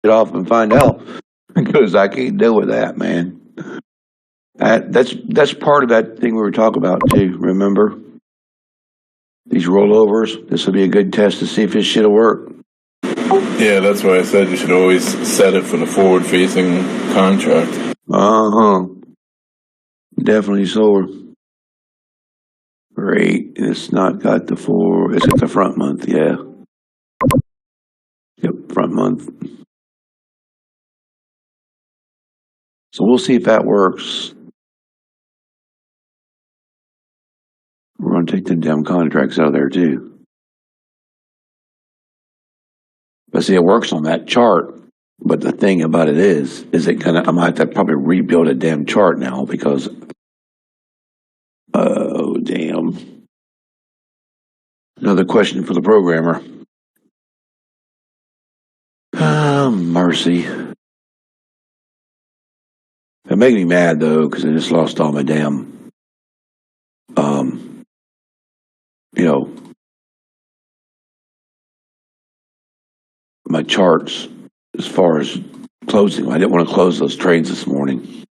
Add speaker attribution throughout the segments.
Speaker 1: it off and find out because I can't deal with that, man. That's part of that thing we were talking about too. Remember these rollovers? This will be a good test to see if this shit'll work.
Speaker 2: Yeah, that's why I said you should always set it for the forward-facing contract.
Speaker 1: Definitely so. Great. It's not got the four. Is it the front month? Yeah. Yep, front month. So we'll see if that works. We're going to take them damn contracts out of there too. But see, it works on that chart. But the thing about it is it gonna? I might have to probably rebuild a damn chart now because, oh damn! Another question for the programmer. Oh, mercy! It made me mad though because I just lost all my damn, my charts as far as closing. I didn't want to close those trades this morning.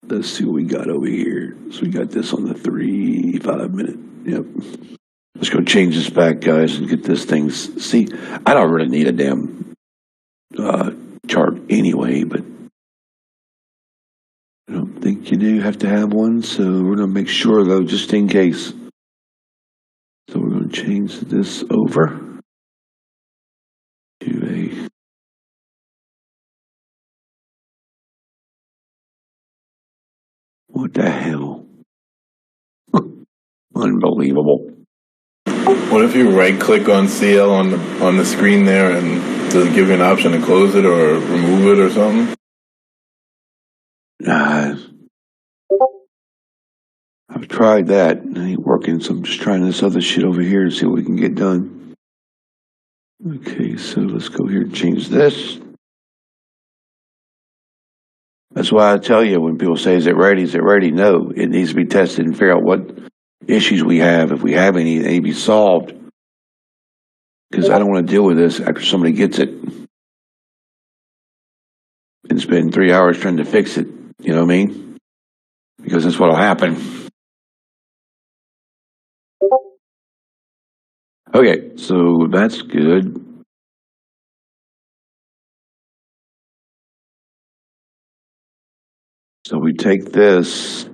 Speaker 1: Let's see what we got over here. So we got this on the 3-5 minute. Yep. Let's go change this back, guys, and get this thing. See, I don't really need a damn chart anyway, but I don't think you do have to have one. So we're going to make sure, though, just in case. So we're going to change this over to a what the hell? Unbelievable.
Speaker 2: What if you right-click on CL on the screen there, and does it give you an option to close it or remove it or something?
Speaker 1: I've tried that. It ain't working, so I'm just trying this other shit over here to see what we can get done. Okay, so let's go here and change this. That's why I tell you when people say, is it ready? Is it ready? No, it needs to be tested and figure out what issues we have. If we have any, they need to be solved. Because I don't want to deal with this after somebody gets it and spend 3 hours trying to fix it. You know what I mean? Because that's what'll happen. Okay, so that's good. So we take this.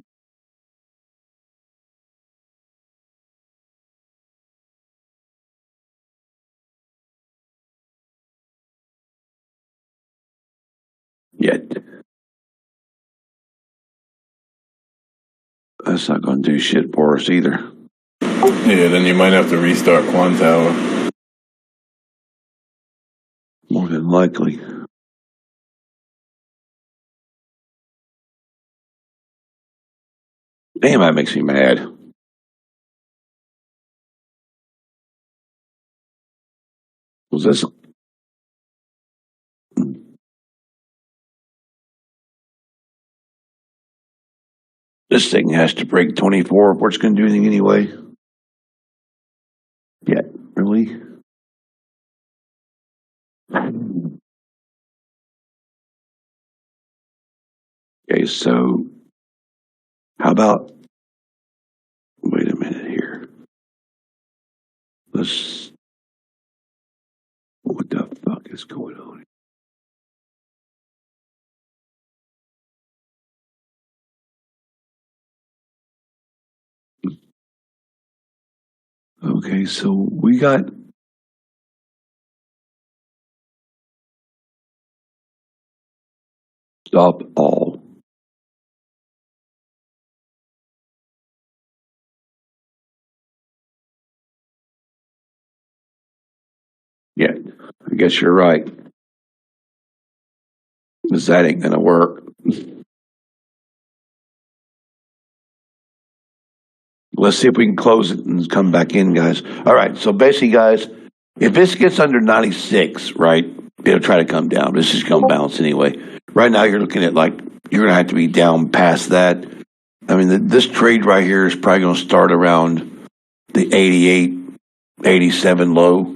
Speaker 1: Yet. That's not going to do shit for us either.
Speaker 2: Yeah, then you might have to restart Quantower.
Speaker 1: More than likely. Damn, that makes me mad. Was this? This thing has to break 24 if it's going to do anything anyway. Yeah, really? Okay, so how about, wait a minute here. What the fuck is going on? Okay, so we got stop all. Yeah, I guess you're right. Because that ain't gonna work. Let's see if we can close it and come back in, guys. All right, so basically, guys, if this gets under 96, right, it'll try to come down. This is going to bounce anyway. Right now, you're looking at you're going to have to be down past that. I mean, this trade right here is probably going to start around the 88, 87 low.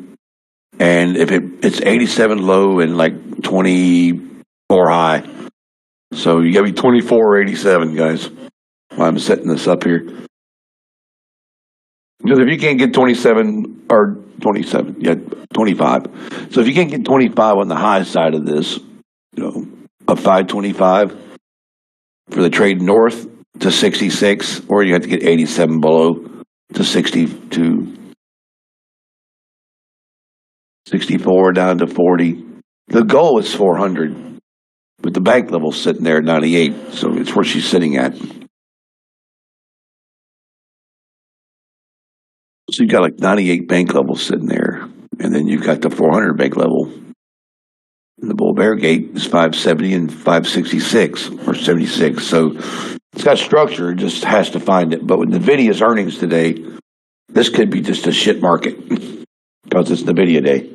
Speaker 1: And if it's 87 low and like 24 high. So you got to be 24 or 87, guys. While I'm setting this up here. Because if you can't get 27 or 27, yeah, 25. So if you can't get 25 on the high side of this, a 525 for the trade north to 66, or you have to get 87 below to 62. 64 down to 40. The goal is 400, but the bank level's sitting there at 98, so it's where she's sitting at. So you've got like 98 bank levels sitting there, and then you've got the 400 bank level. And the bull bear gate is 570 and 566 or 76. So it's got structure, it just has to find it. But with NVIDIA's earnings today, this could be just a shit market because it's NVIDIA day.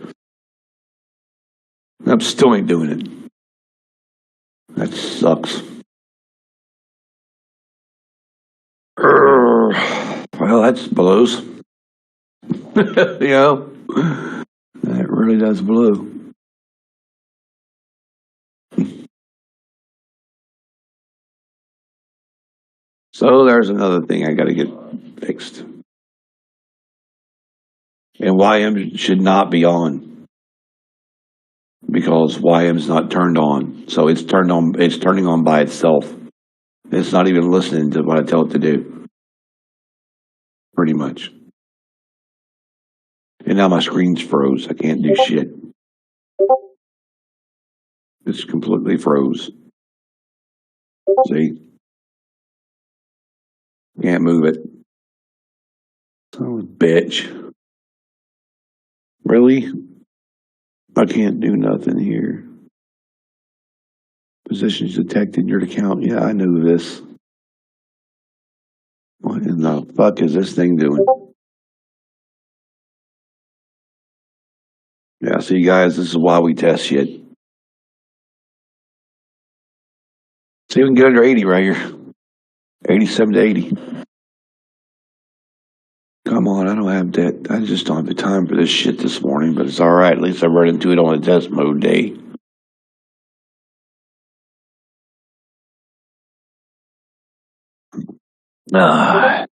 Speaker 1: I'm still ain't doing it. That sucks. Well, that's blows. That really does blow. So there's another thing I got to get fixed. And YM should not be on because YM's not turned on. So it's turned on. It's turning on by itself. It's not even listening to what I tell it to do. Pretty much. And now my screen's froze. I can't do shit. It's completely froze. See? Can't move it. Oh, bitch. Really? I can't do nothing here. Positions detected in your account. Yeah, I knew this. What in the fuck is this thing doing? Yeah, see, guys, this is why we test shit. See, we can get under 80 right here. 87 to 80. Come on, I don't have that. I just don't have the time for this shit this morning, but it's all right. At least I run into it on a test mode day. Ah.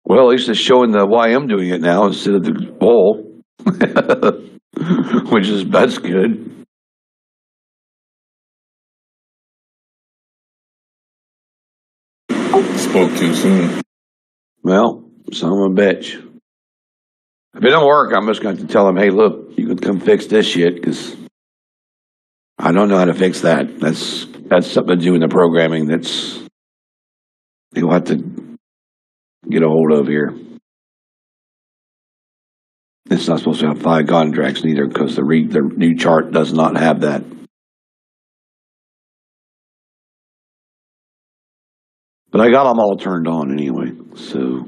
Speaker 1: Well, at least it's showing the why I'm doing it now instead of the bull, that's good.
Speaker 2: Spoke too soon.
Speaker 1: Well, son of a bitch. If it don't work, I'm just going to have to tell him, hey, look, you can come fix this shit because I don't know how to fix that. That's something to do in the programming that's you'll have to get a hold of here. It's not supposed to have 5 contracts neither because the new chart does not have that. But I got them all turned on anyway, so.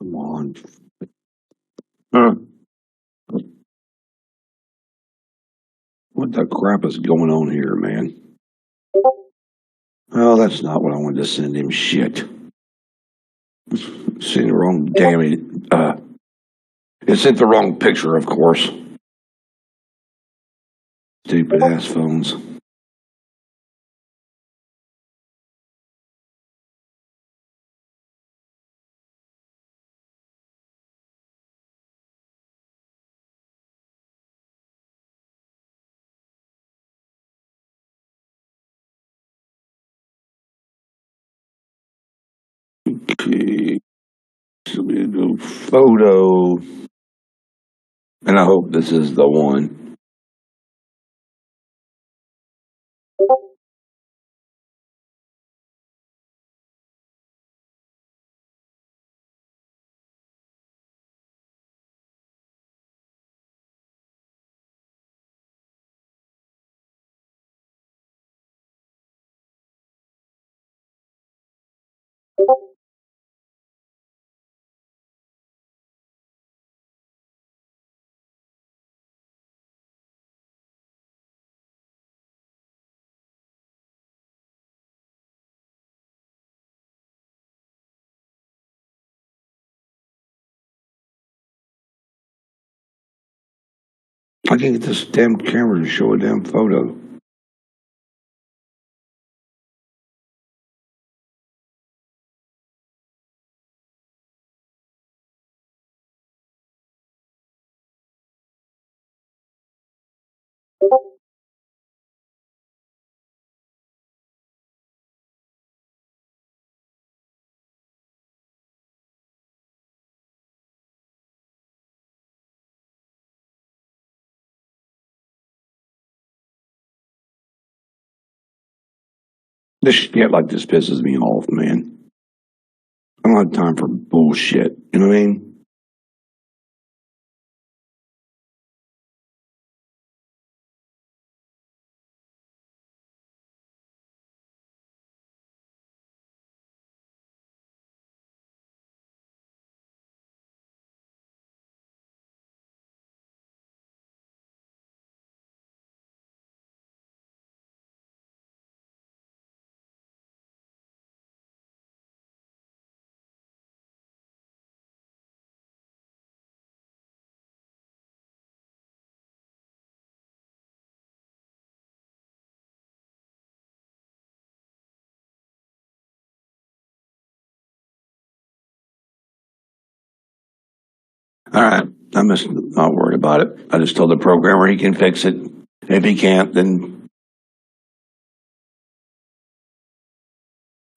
Speaker 1: Come on. What the crap is going on here, man? Oh, that's not what I wanted to send him. Shit. Sent the wrong damn it. It sent the wrong picture, of course. Stupid ass phones. Okay. So we go photo. And I hope this is the one. I can't get this damn camera to show a damn photo. This shit like this pisses me off, man. I don't have time for bullshit. You know what I mean? All right. I'm just not worried about it. I just told the programmer he can fix it. If he can't, then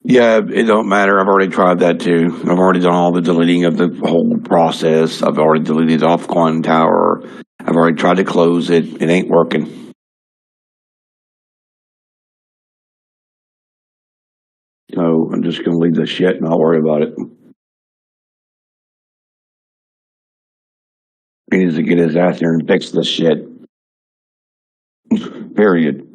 Speaker 1: yeah, it don't matter. I've already tried that too. I've already done all the deleting of the whole process. I've already deleted off Quantum Tower. I've already tried to close it. It ain't working. So I'm just going to leave the shit and not worry about it. He needs to get his ass there and fix this shit. Period.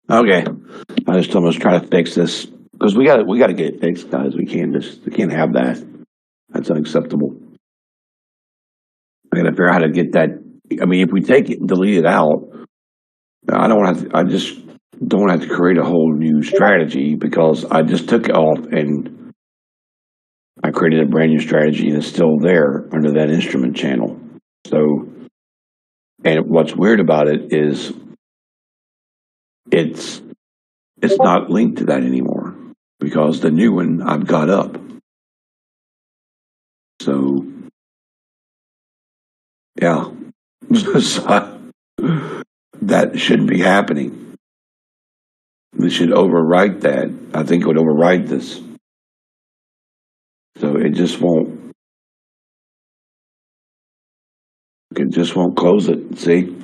Speaker 1: Okay. I just almost try to fix this because we got to get it fixed, guys. We can't have that. That's unacceptable. I got to figure out how to get that. I mean, if we take it and delete it out, I don't want to. I just don't have to create a whole new strategy because I just took it off and I created a brand new strategy and it's still there under that instrument channel. So, and what's weird about it is it's not linked to that anymore because the new one I've got up. So, yeah, so that shouldn't be happening. We should overwrite that. I think it would overwrite this. So it just won't. It just won't close it. See.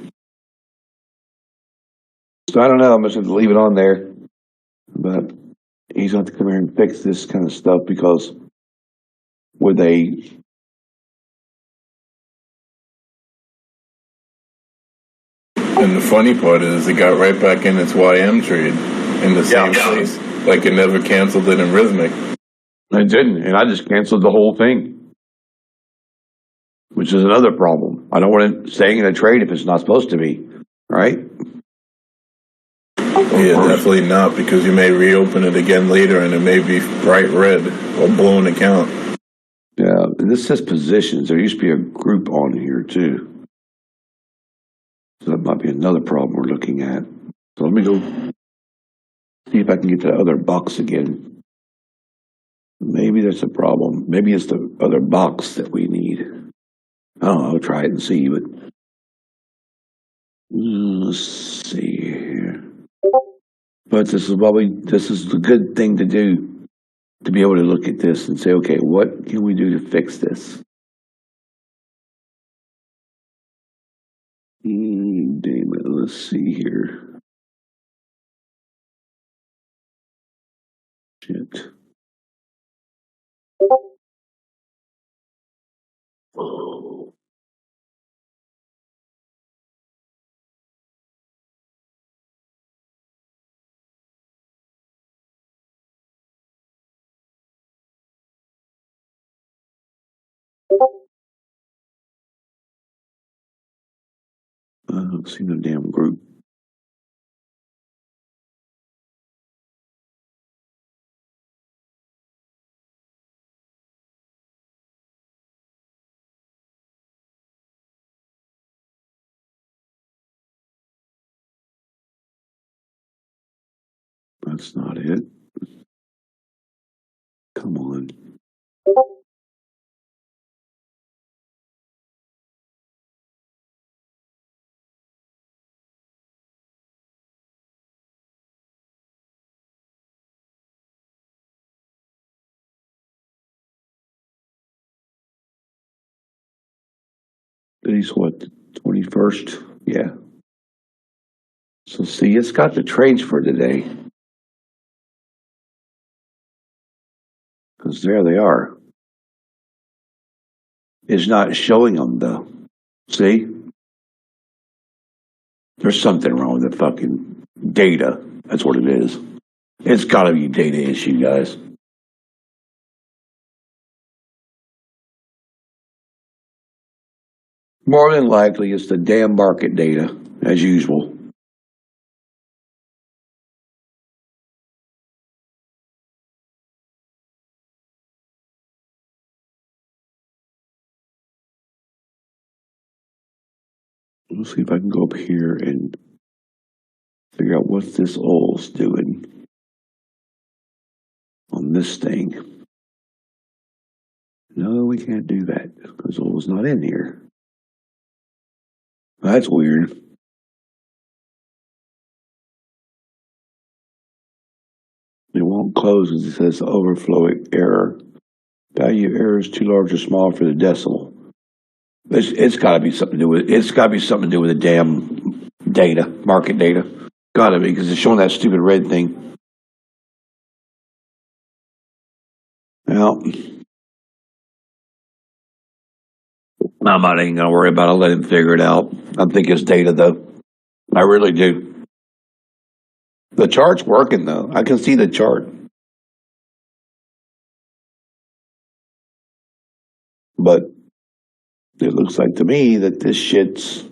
Speaker 1: So I don't know. I'm just going to leave it on there. But he's going to come here and fix this kind of stuff because with a
Speaker 2: And the funny part is, it got right back in its YM trade in the same place. Like it never canceled it in Rhythmic.
Speaker 1: I didn't, and I just canceled the whole thing, which is another problem. I don't want it staying in a trade if it's not supposed to be, right?
Speaker 2: Yeah, definitely not, because you may reopen it again later and it may be bright red or blow an account.
Speaker 1: Yeah, and this says positions. There used to be a group on here too. So that might be another problem we're looking at. So let me go see if I can get the other box again. Maybe that's a problem. Maybe it's the other box that we need. I don't know. I'll try it and see, but let's see here. But this is a good thing to do, to be able to look at this and say, okay, what can we do to fix this? Damn it, let's see here. Shit. Oh. I don't see the damn group. That's not it. Come on. Today's what, the 21st? Yeah. So see, it's got the trades for today. Because there they are. It's not showing them though. See? There's something wrong with the fucking data. That's what it is. It's gotta be a data issue, guys. More than likely, it's the damn market data, as usual. Let's see if I can go up here and figure out what this oil's doing on this thing. No, we can't do that because oil's not in here. That's weird. It won't close because it says overflow error. Value error is too large or small for the decimal. It's got to be something to do with. It's got to be something to do with the damn data, market data. Got to be because it's showing that stupid red thing. Well, I'm not even gonna worry about it. I'll let him figure it out. I think it's data though. I really do. The chart's working though. I can see the chart. But it looks like to me that this shit's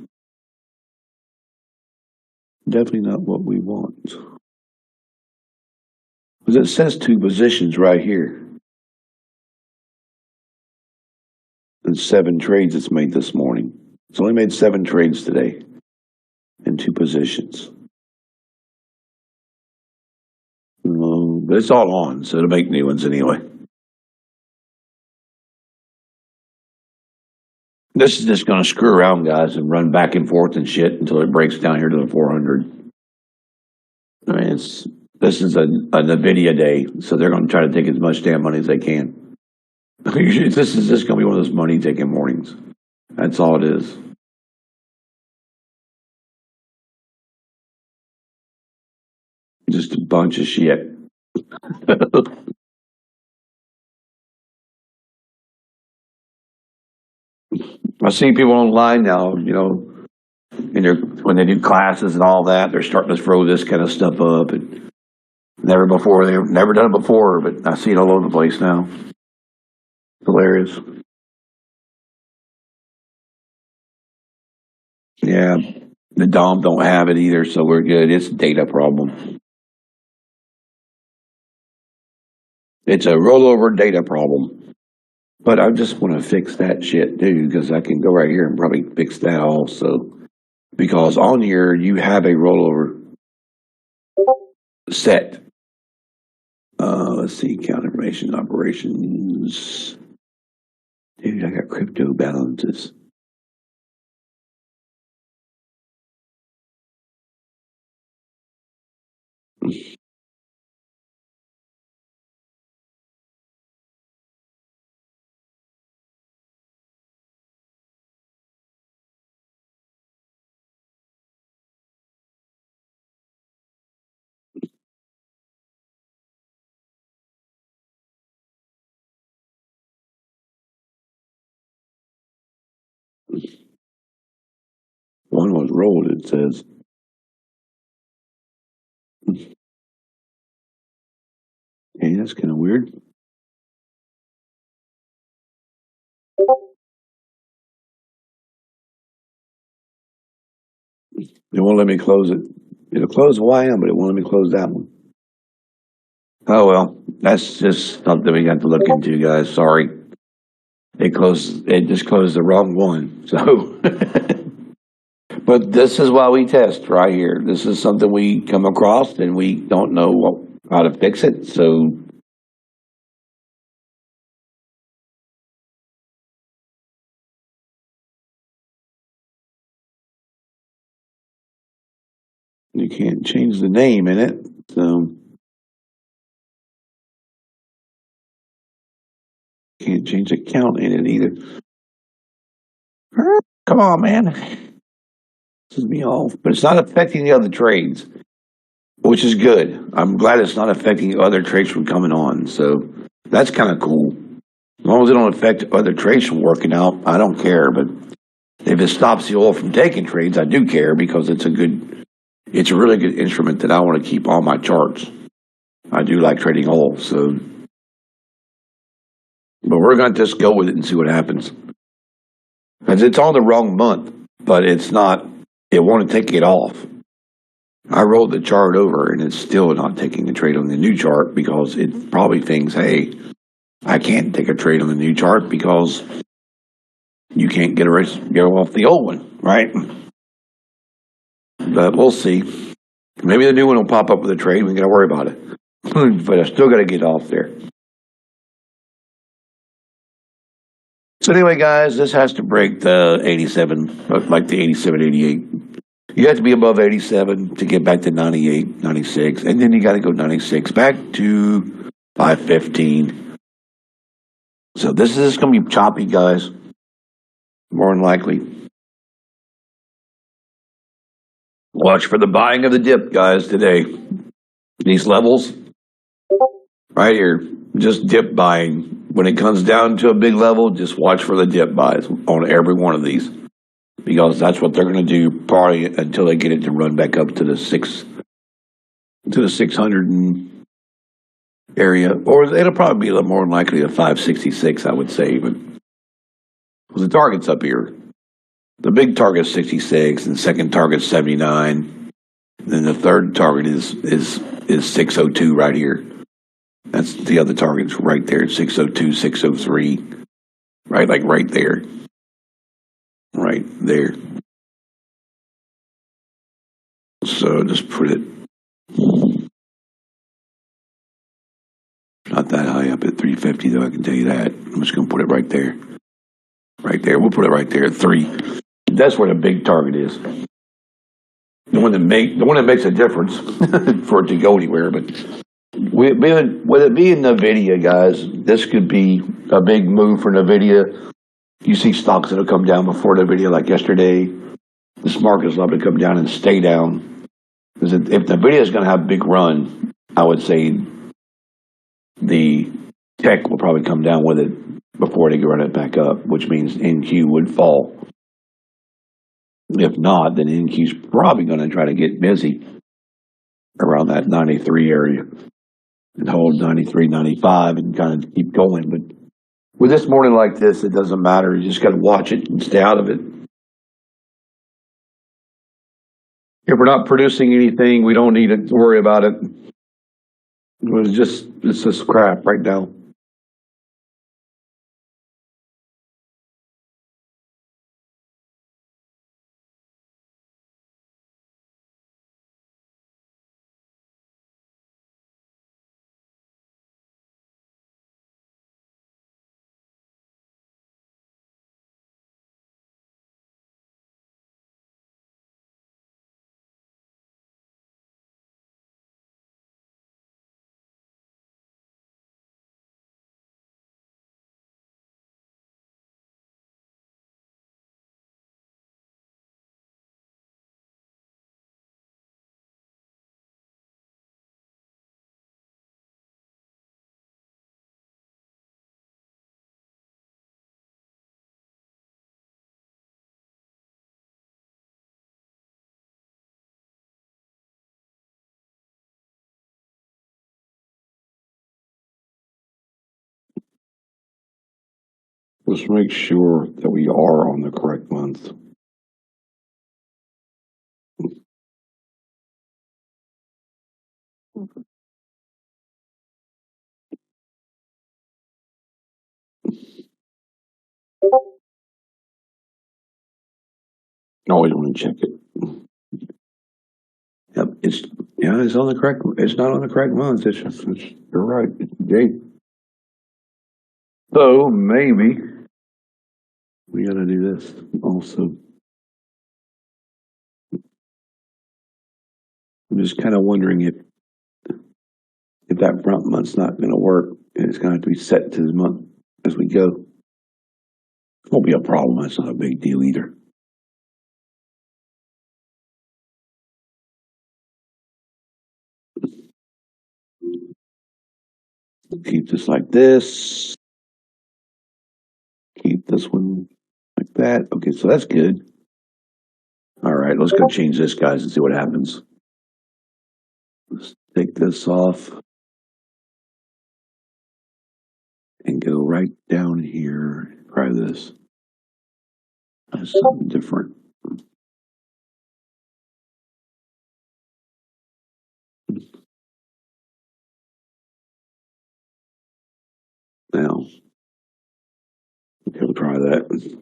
Speaker 1: definitely not what we want. Because it says 2 positions right here. And 7 trades it's made this morning. It's only made 7 trades today in 2 positions. But it's all on, so it'll make new ones anyway. This is just going to screw around, guys, and run back and forth and shit until it breaks down here to the 400. I mean, this is a NVIDIA day, so they're going to try to take as much damn money as they can. This is just going to be one of those money-taking mornings. That's all it is. Just a bunch of shit. I see people online now, you know, when they do classes and all that, they're starting to throw this kind of stuff up. And they've never done it before, but I see it all over the place now. Hilarious. Yeah, The DOM don't have it either, so we're good. It's a data problem. It's a rollover data problem. But I just want to fix that shit too, because I can go right here and probably fix that also. Because on here, you have a rollover set. Let's see, account information, operations. Dude, I got crypto balances. One was rolled, it says. Hey, that's kind of weird. It won't let me close it. It'll close YM, but it won't let me close that one. Oh well, that's just something we got to look into, guys. Sorry. It just closed the wrong one. So but this is why we test right here. This is something we come across and we don't know how to fix it. So you can't change the name in it. So can't change the count in it either. Come on, man. This is me off. But it's not affecting the other trades, which is good. I'm glad it's not affecting other trades from coming on. So that's kind of cool. As long as it don't affect other trades from working out, I don't care. But if it stops the oil from taking trades, I do care because it's a really good instrument that I want to keep on my charts. I do like trading oil, so. But we're going to just go with it and see what happens. Because it's on the wrong month, but it's not, it won't take it off. I rolled the chart over and it's still not taking the trade on the new chart because it probably thinks, hey, I can't take a trade on the new chart because you can't get off the old one, right? But we'll see. Maybe the new one will pop up with a trade. We ain't got to worry about it. But I still got to get off there. So anyway, guys, this has to break the 87, like the 87, 88. You have to be above 87 to get back to 98, 96. And then you got to go 96 back to 515. So this is going to be choppy, guys. More than likely. Watch for the buying of the dip, guys, today. These levels right here, just dip buying. When it comes down to a big level, just watch for the dip buys on every one of these. Because that's what they're going to do probably until they get it to run back up to the 600 area. Or it'll probably be a little more likely a 566, I would say. But the target's up here. The big target's 66, and the second target's 79. And then the third target is 602 right here. That's the other target's right there, 602, 603. Right, like right there. Right there. So just put it not that high up at 350 though, I can tell you that. I'm just gonna put it right there. Right there. We'll put it right there at 3. That's where the big target is. The one that makes a difference for it to go anywhere. But with it being NVIDIA, guys, this could be a big move for NVIDIA. You see stocks that'll come down before NVIDIA, like yesterday. This market's liable to come down and stay down. Because if NVIDIA is going to have a big run, I would say the tech will probably come down with it before they run it back up, which means NQ would fall. If not, then NQ's probably going to try to get busy around that 93 area and hold 93, 95 and kind of keep going. But with this morning like this, it doesn't matter. You just got to watch it and stay out of it. If we're not producing anything, we don't need to worry about it. It's just crap right now. Let's make sure that we are on the correct month. Always want to check it. Yep, it's on the correct. It's not on the correct month. You're right. It's the date. So maybe we got to do this also. I'm just kind of wondering if that front month's not going to work, and it's going to have to be set to the month as we go. Won't be a problem. That's not a big deal either. Keep this like this. Keep this one like that. Okay, so that's good. All right, let's go change this, guys, and see what happens. Let's take this off and go right down here. Try this. That's something different. Now, okay, we'll try that.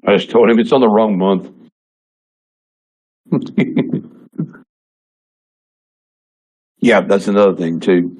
Speaker 1: I just told him it's on the wrong month. Yeah, that's another thing too.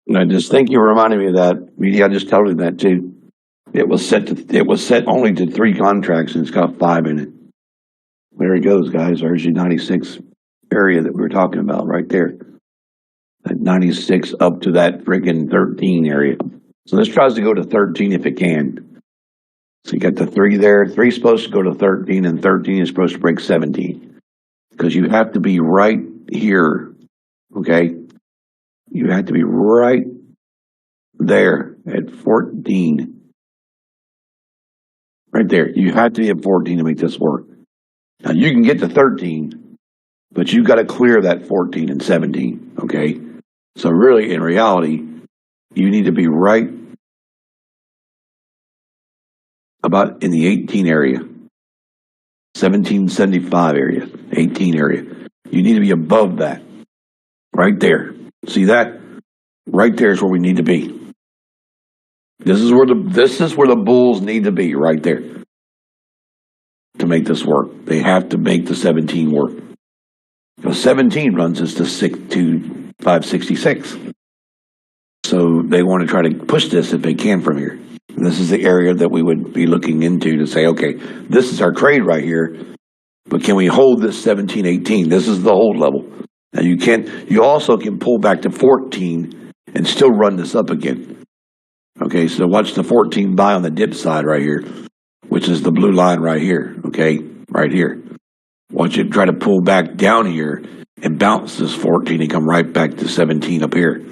Speaker 1: And I just think you reminded me of that. I just told him that too. It was set only to 3 contracts, and it's got 5 in it. There he goes, guys. There's your 96 area that we were talking about right there. That 96 up to that friggin' 13 area. So this tries to go to 13 if it can. So you got the 3 there. 3 is supposed to go to 13, and 13 is supposed to break 17. Because you have to be right here, okay? You have to be right there at 14. Right there. You have to be at 14 to make this work. Now you can get to 13, but you've got to clear that 14 and 17, okay? So really, in reality, you need to be right about in the 18 area, 1775 area, 18 area. You need to be above that, right there. See that? Right there is where we need to be. This is where the bulls need to be right there to make this work. They have to make the 17 work. Because 17 runs us to 566. So they want to try to push this if they can from here. And this is the area that we would be looking into to say, okay, this is our trade right here, but can we hold this 17, 18? This is the hold level. Now you also can pull back to 14 and still run this up again. Okay, so watch the 14 buy on the dip side right here, which is the blue line right here, okay, right here. Watch it try to pull back down here and bounce this 14 and come right back to 17 up here.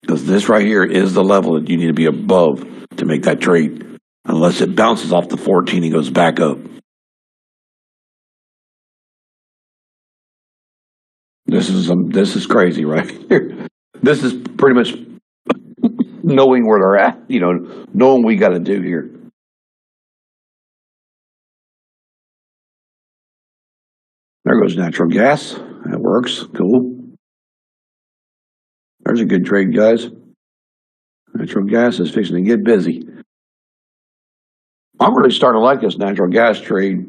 Speaker 1: Because this right here is the level that you need to be above to make that trade. Unless it bounces off the 14 and goes back up. This is crazy right here. This is pretty much knowing where they're at, knowing what we got to do here. There goes natural gas. That works. Cool. There's a good trade, guys. Natural gas is fixing to get busy. I'm really starting to like this natural gas trade.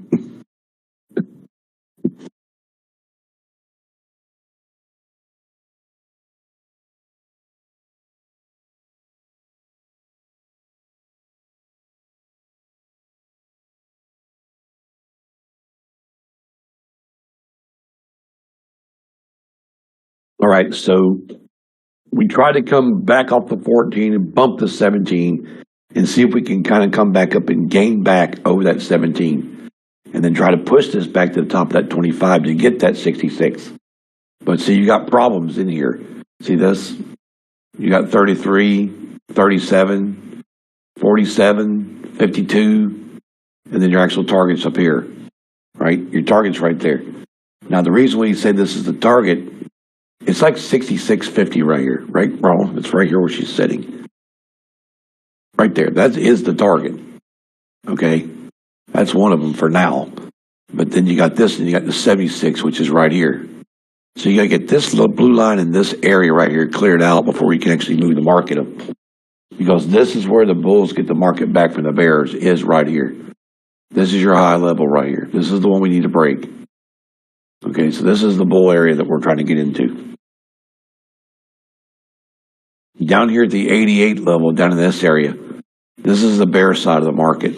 Speaker 1: All right, so we try to come back off the 14 and bump the 17 and see if we can kind of come back up and gain back over that 17 and then try to push this back to the top of that 25 to get that 66. But see, you got problems in here. See this? You got 33, 37, 47, 52, and then your actual target's up here, right? Your target's right there. Now, the reason we say this is the target, it's like 66.50 right here, right? Wrong. It's right here where she's sitting. Right there. That is the target. Okay? That's one of them for now. But then you got this, and you got the 76, which is right here. So you got to get this little blue line in this area right here cleared out before you can actually move the market up. Because this is where the bulls get the market back from the bears, is right here. This is your high level right here. This is the one we need to break. Okay, so this is the bull area that we're trying to get into. Down here at the 88 level, down in this area, this is the bear side of the market.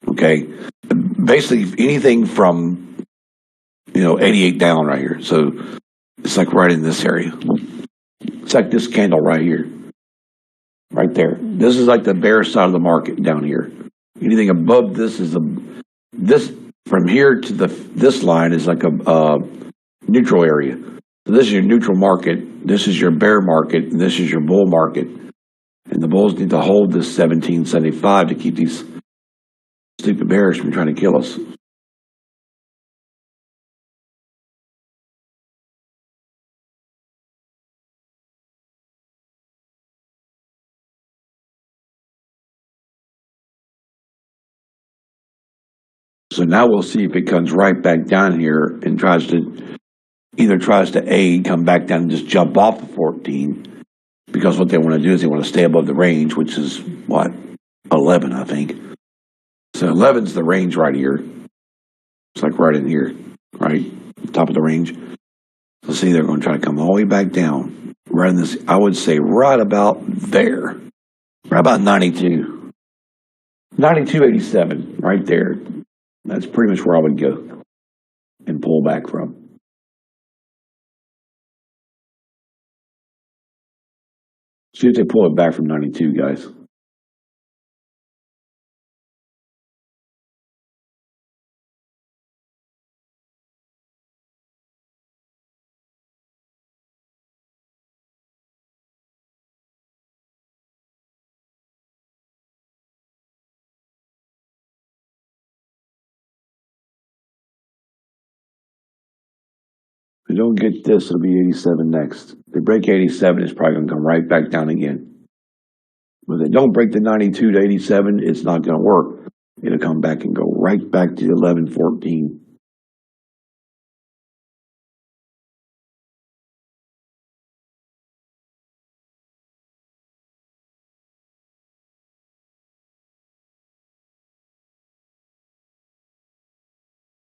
Speaker 1: Okay, basically anything from 88 down right here. So it's like right in this area. It's like this candle right here, right there. This is like the bear side of the market down here. Anything above this is this from here to this line is like a neutral area. So this is your neutral market, this is your bear market, and this is your bull market. And the bulls need to hold this 1775 to keep these stupid bears from trying to kill us. So now we'll see if it comes right back down here and tries to come back down and just jump off the 14, because what they want to do is they want to stay above the range, which is what, 11, I think. So 11's the range right here. It's like right in here, right? Top of the range. So see, they're going to try to come all the way back down. Right in this, I would say right about there. Right about 92. 92.87, right there. That's pretty much where I would go and pull back from. See if they pull it back from 92, guys. If we don't get this, it'll be 87 next. If they break 87, it's probably going to come right back down again. But if they don't break the 92 to 87, it's not going to work. It'll come back and go right back to 11.14.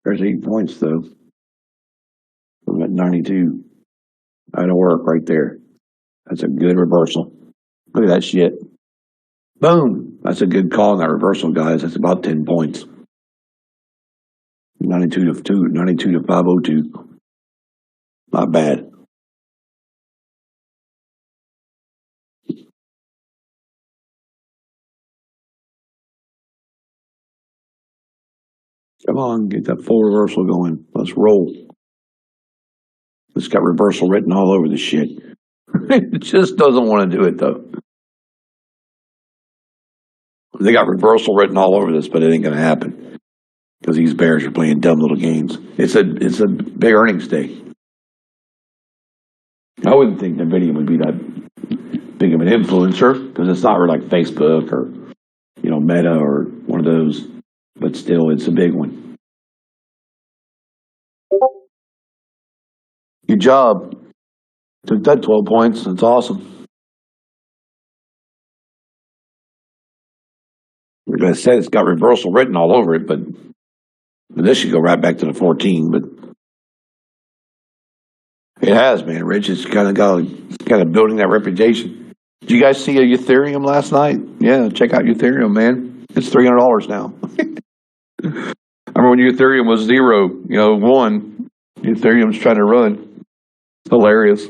Speaker 1: There's 8 points, though. I'm at 92. That'll work right there. That's a good reversal. Look at that shit. Boom. That's a good call on that reversal, guys. That's about 10 points. 92 to 2, 92 to 502. Not bad. Come on, get that full reversal going. Let's roll. It's got reversal written all over the shit. It just doesn't want to do it, though. They got reversal written all over this, but it ain't going to happen because these bears are playing dumb little games. It's a big earnings day. I wouldn't think NVIDIA would be that big of an influencer because it's not really like Facebook or Meta or one of those, but still, it's a big one. Good job. Took that 12 points. That's awesome. Like I said, it's got reversal written all over it, but this should go right back to the 14. But it has, man. Rich is kind of building that reputation. Did you guys see a Ethereum last night? Yeah, check out Ethereum, man. It's $300 now. I remember when Ethereum was 0, 1. Ethereum's trying to run. It's hilarious.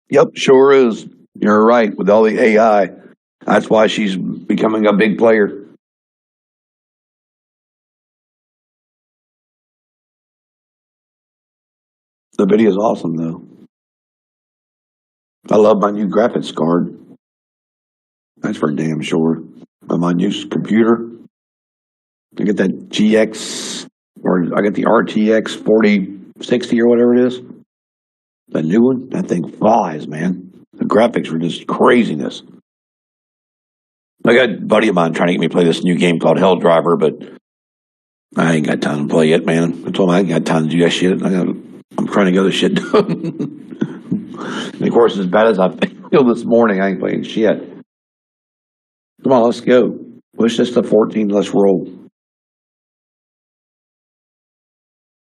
Speaker 1: Yep, sure is. You're right. With all the AI, that's why she's becoming a big player. The video is awesome, though. I love my new graphics card. That's for damn sure. On my new computer, I get that GX, or I get the RTX 4060 or whatever it is. The new one, that thing flies, man. The graphics were just craziness. I got a buddy of mine trying to get me to play this new game called Hell Driver, but I ain't got time to play it, man. I told him I ain't got time to do that shit. I'm trying to get other shit done. And of course, as bad as I feel this morning, I ain't playing shit. Come on, let's go. Push this to 14. Let's roll.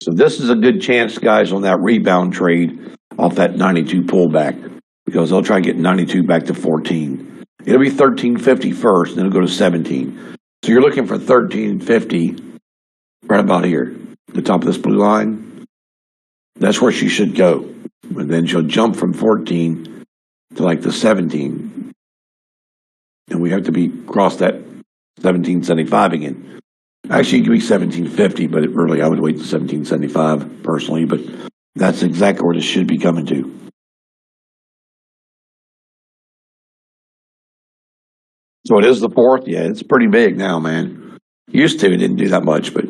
Speaker 1: So this is a good chance, guys, on that rebound trade off that 92 pullback because they'll try to get 92 back to 14. It'll be 1350 first, then it'll go to 17. So you're looking for 1350 right about here, the top of this blue line. That's where she should go. And then she'll jump from 14 to like the 17. And we have to be cross that 1775 again. Actually, it could be 1750, but I would wait to 1775 personally, but that's exactly where this should be coming to. So it is the fourth? Yeah, it's pretty big now, man. Used to, it didn't do that much, but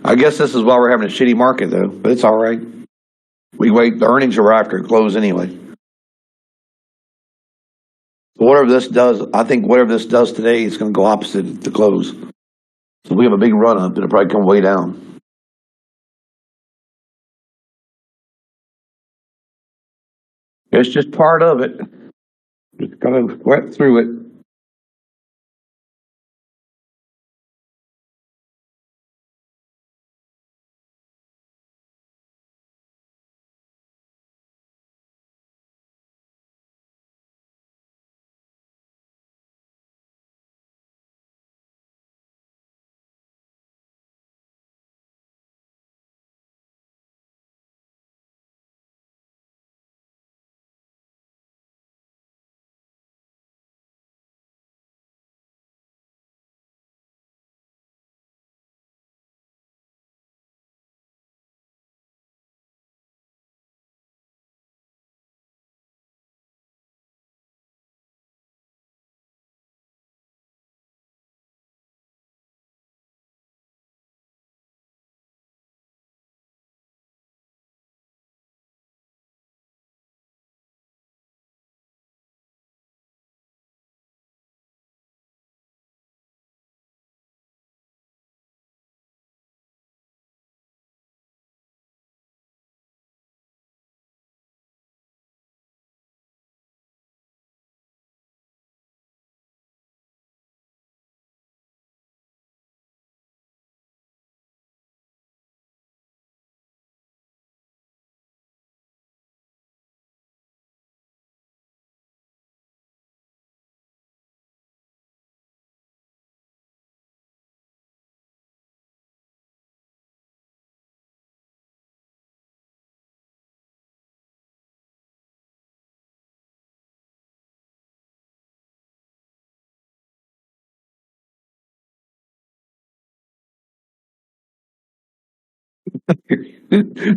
Speaker 1: I guess this is why we're having a shitty market, though, but it's all right. We wait, the earnings are after close anyway. So whatever this does, I think whatever this does today is going to go opposite the close. So we have a big run up, it'll probably come way down. It's just part of it. Just gotta sweat through it.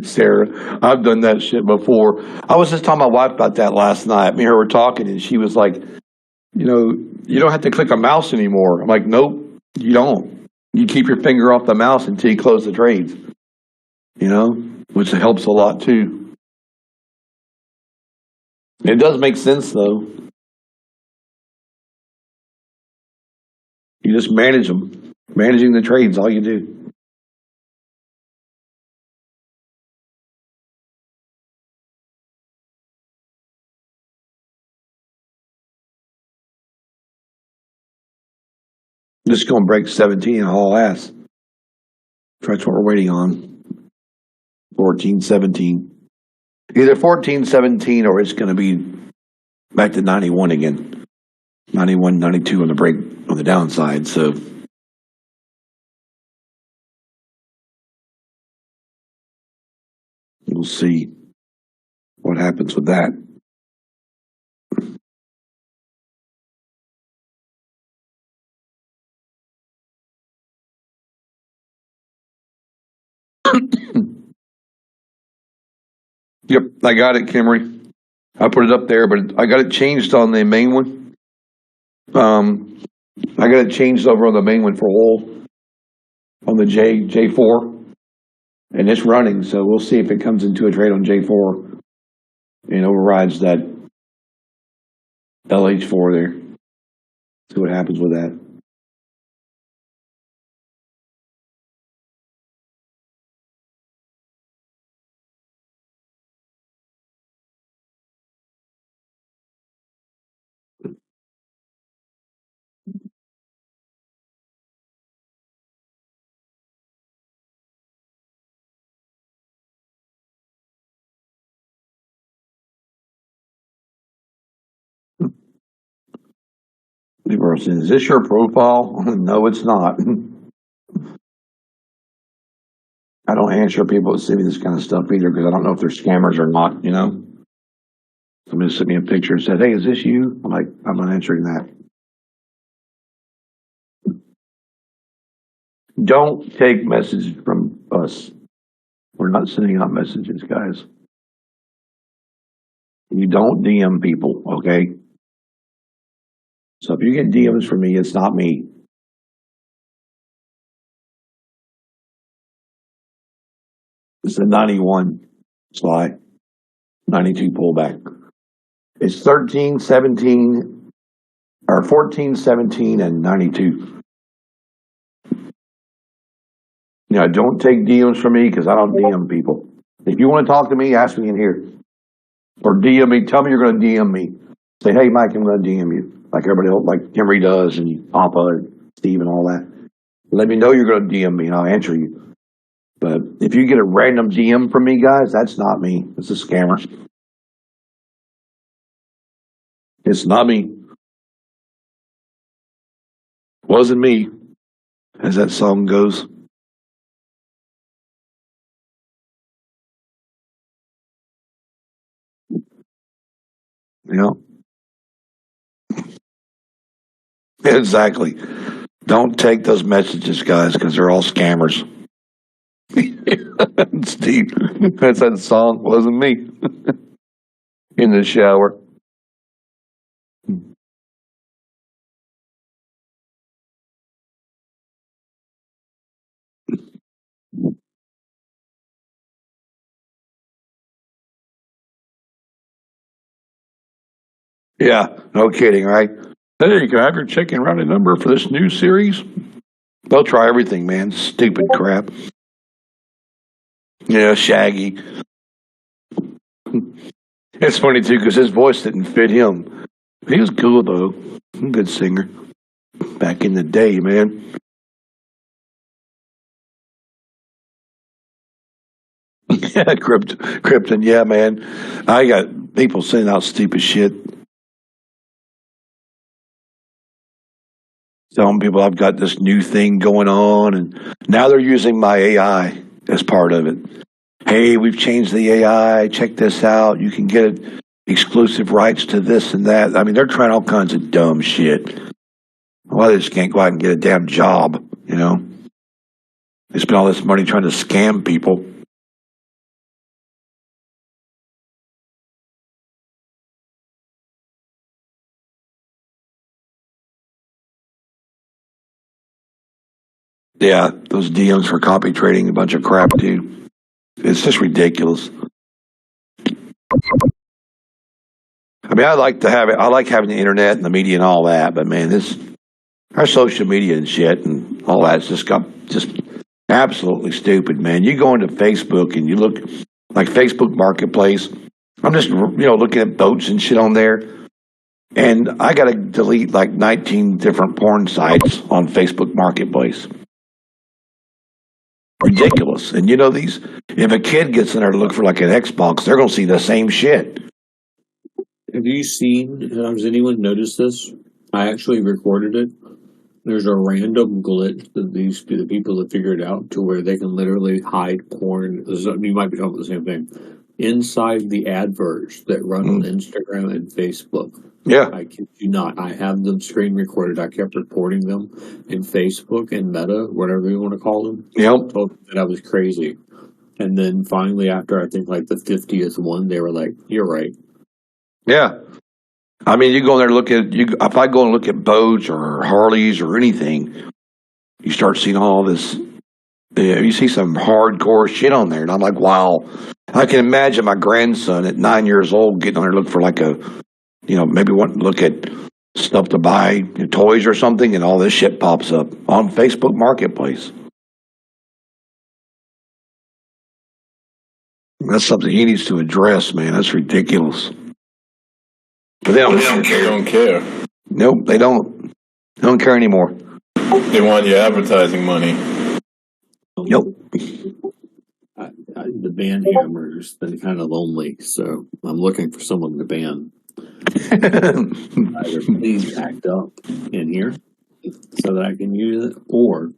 Speaker 1: Sarah, I've done that shit before. I was just telling my wife about that last night. Me and her were talking, and she was like, you don't have to click a mouse anymore. I'm like, nope, you don't. You keep your finger off the mouse until you close the trades, which helps a lot too. It does make sense, though. You just manage them. Managing the trades, all you do. Just going to break 17 and haul ass. That's what we're waiting on. 14.17. Either 14.17 or it's going to be back to 91 again. 91, 92 on the break on the downside. So we'll see what happens with that. Yep, I got it, Kimmery. I put it up there, but I got it changed on the main one. I got it changed over on the main one for oil on the J4, and it's running. So we'll see if it comes into a trade on J4 and overrides that LH4 there. See what happens with that. Is this your profile? No, it's not. I don't answer people that send me this kind of stuff either because I don't know if they're scammers or not, Somebody sent me a picture and said, hey, is this you? I'm like, I'm not answering that. Don't take messages from us. We're not sending out messages, guys. You don't DM people, okay? So if you get DMs from me, it's not me. It's a 91 SLY, 92 pullback. It's 13, 17, or 14, 17, and 92. Don't take DMs from me because I don't DM people. If you want to talk to me, ask me in here. Or DM me. Tell me you're going to DM me. Say, hey, Mike, I'm going to DM you. Like everybody else, like Henry does, and Papa and Steve and all that. Let me know you're going to DM me, and I'll answer you. But if you get a random DM from me, guys, that's not me. It's a scammer. It's not me. Wasn't me, as that song goes. Exactly. Don't take those messages, guys, because they're all scammers. Steve, that's that song. Wasn't me. In the shower. Yeah, no kidding, right? Hey, you can have your chicken rounded number for this new series. They'll try everything, man. Stupid crap. Yeah, Shaggy. It's funny too because his voice didn't fit him. He was cool though. Good singer. Back in the day, man. Yeah, Krypton. Yeah, man. I got people sending out stupid shit. Telling people I've got this new thing going on, and now they're using my AI as part of it. Hey, we've changed the AI. Check this out. You can get exclusive rights to this and that. I mean, they're trying all kinds of dumb shit. Well, they just can't go out and get a damn job, They spend all this money trying to scam people. Yeah, those DMs for copy trading, a bunch of crap, dude. It's just ridiculous. I mean, I like to have it. I like having the internet and the media and all that, but man, our social media and shit and all that's just absolutely stupid, man. You go into Facebook and you look like Facebook Marketplace. I'm just looking at boats and shit on there, and I got to delete like 19 different porn sites on Facebook Marketplace. Ridiculous. And these, if a kid gets in there to look for like an Xbox, they're going to see the same shit.
Speaker 3: Have you seen, has anyone noticed this? I actually recorded it. There's a random glitch that the people have figured out to where they can literally hide porn. You might be talking about the same thing. Inside the adverts that run on Instagram and Facebook.
Speaker 1: Yeah.
Speaker 3: I kid you not. I have them screen recorded. I kept reporting them in Facebook and Meta, whatever you want to call them.
Speaker 1: Yep.
Speaker 3: Told them that I was crazy. And then finally, after I think like the 50th one, they were like, "You're right."
Speaker 1: Yeah. I mean, you go in there and look at if I go and look at boats or Harleys or anything, you start seeing all this. You see some hardcore shit on there, and I'm like, wow. I can imagine my grandson at 9 years old getting on there looking for like maybe wanting to look at stuff to buy, toys or something, and all this shit pops up on Facebook Marketplace. That's something he needs to address, man. That's ridiculous. But they don't care. Nope, they don't. They don't care anymore.
Speaker 2: They want your advertising money.
Speaker 1: Nope.
Speaker 3: The ban hammer's been kind of lonely, so I'm looking for someone to ban. Either please act up in here so that I can use it, or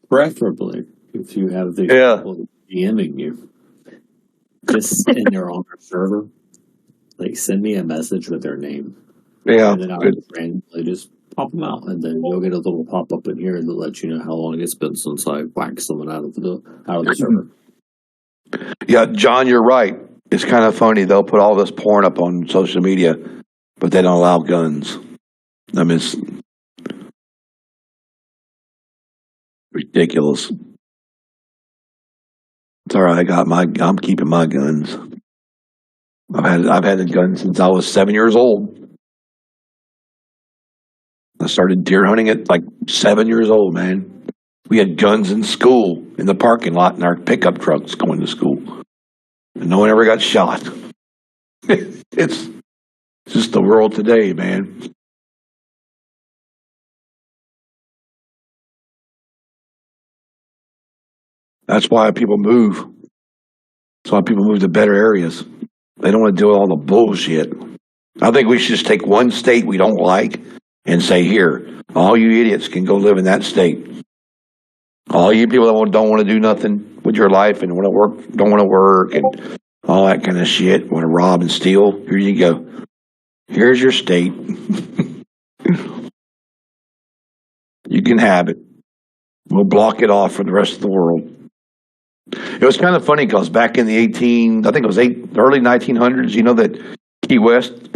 Speaker 3: preferably if you have the people DMing you, just in there on our server, like send me a message with their name.
Speaker 1: Yeah.
Speaker 3: And then I'll just randomly just pop them out, and then you'll get a little pop up in here that lets you know how long it's been since I whacked someone out of the server.
Speaker 1: Yeah, John, you're right. It's kind of funny. They'll put all this porn up on social media, but they don't allow guns. I mean, it's ridiculous. It's all right. I'm keeping my guns. I've had a gun since I was 7 years old. I started deer hunting at like 7 years old, man. We had guns in school, in the parking lot, in our pickup trucks going to school. And no one ever got shot. It's just the world today, man. That's why people move. That's why people move to better areas. They don't want to deal with all the bullshit. I think we should just take one state we don't like and say, here, all you idiots can go live in that state. All you people that don't want to do nothing with your life and don't want to work and all that kind of shit, want to rob and steal, here you go. Here's your state. You can have it. We'll block it off for the rest of the world. It was kind of funny because back in the early 1900s, that Key West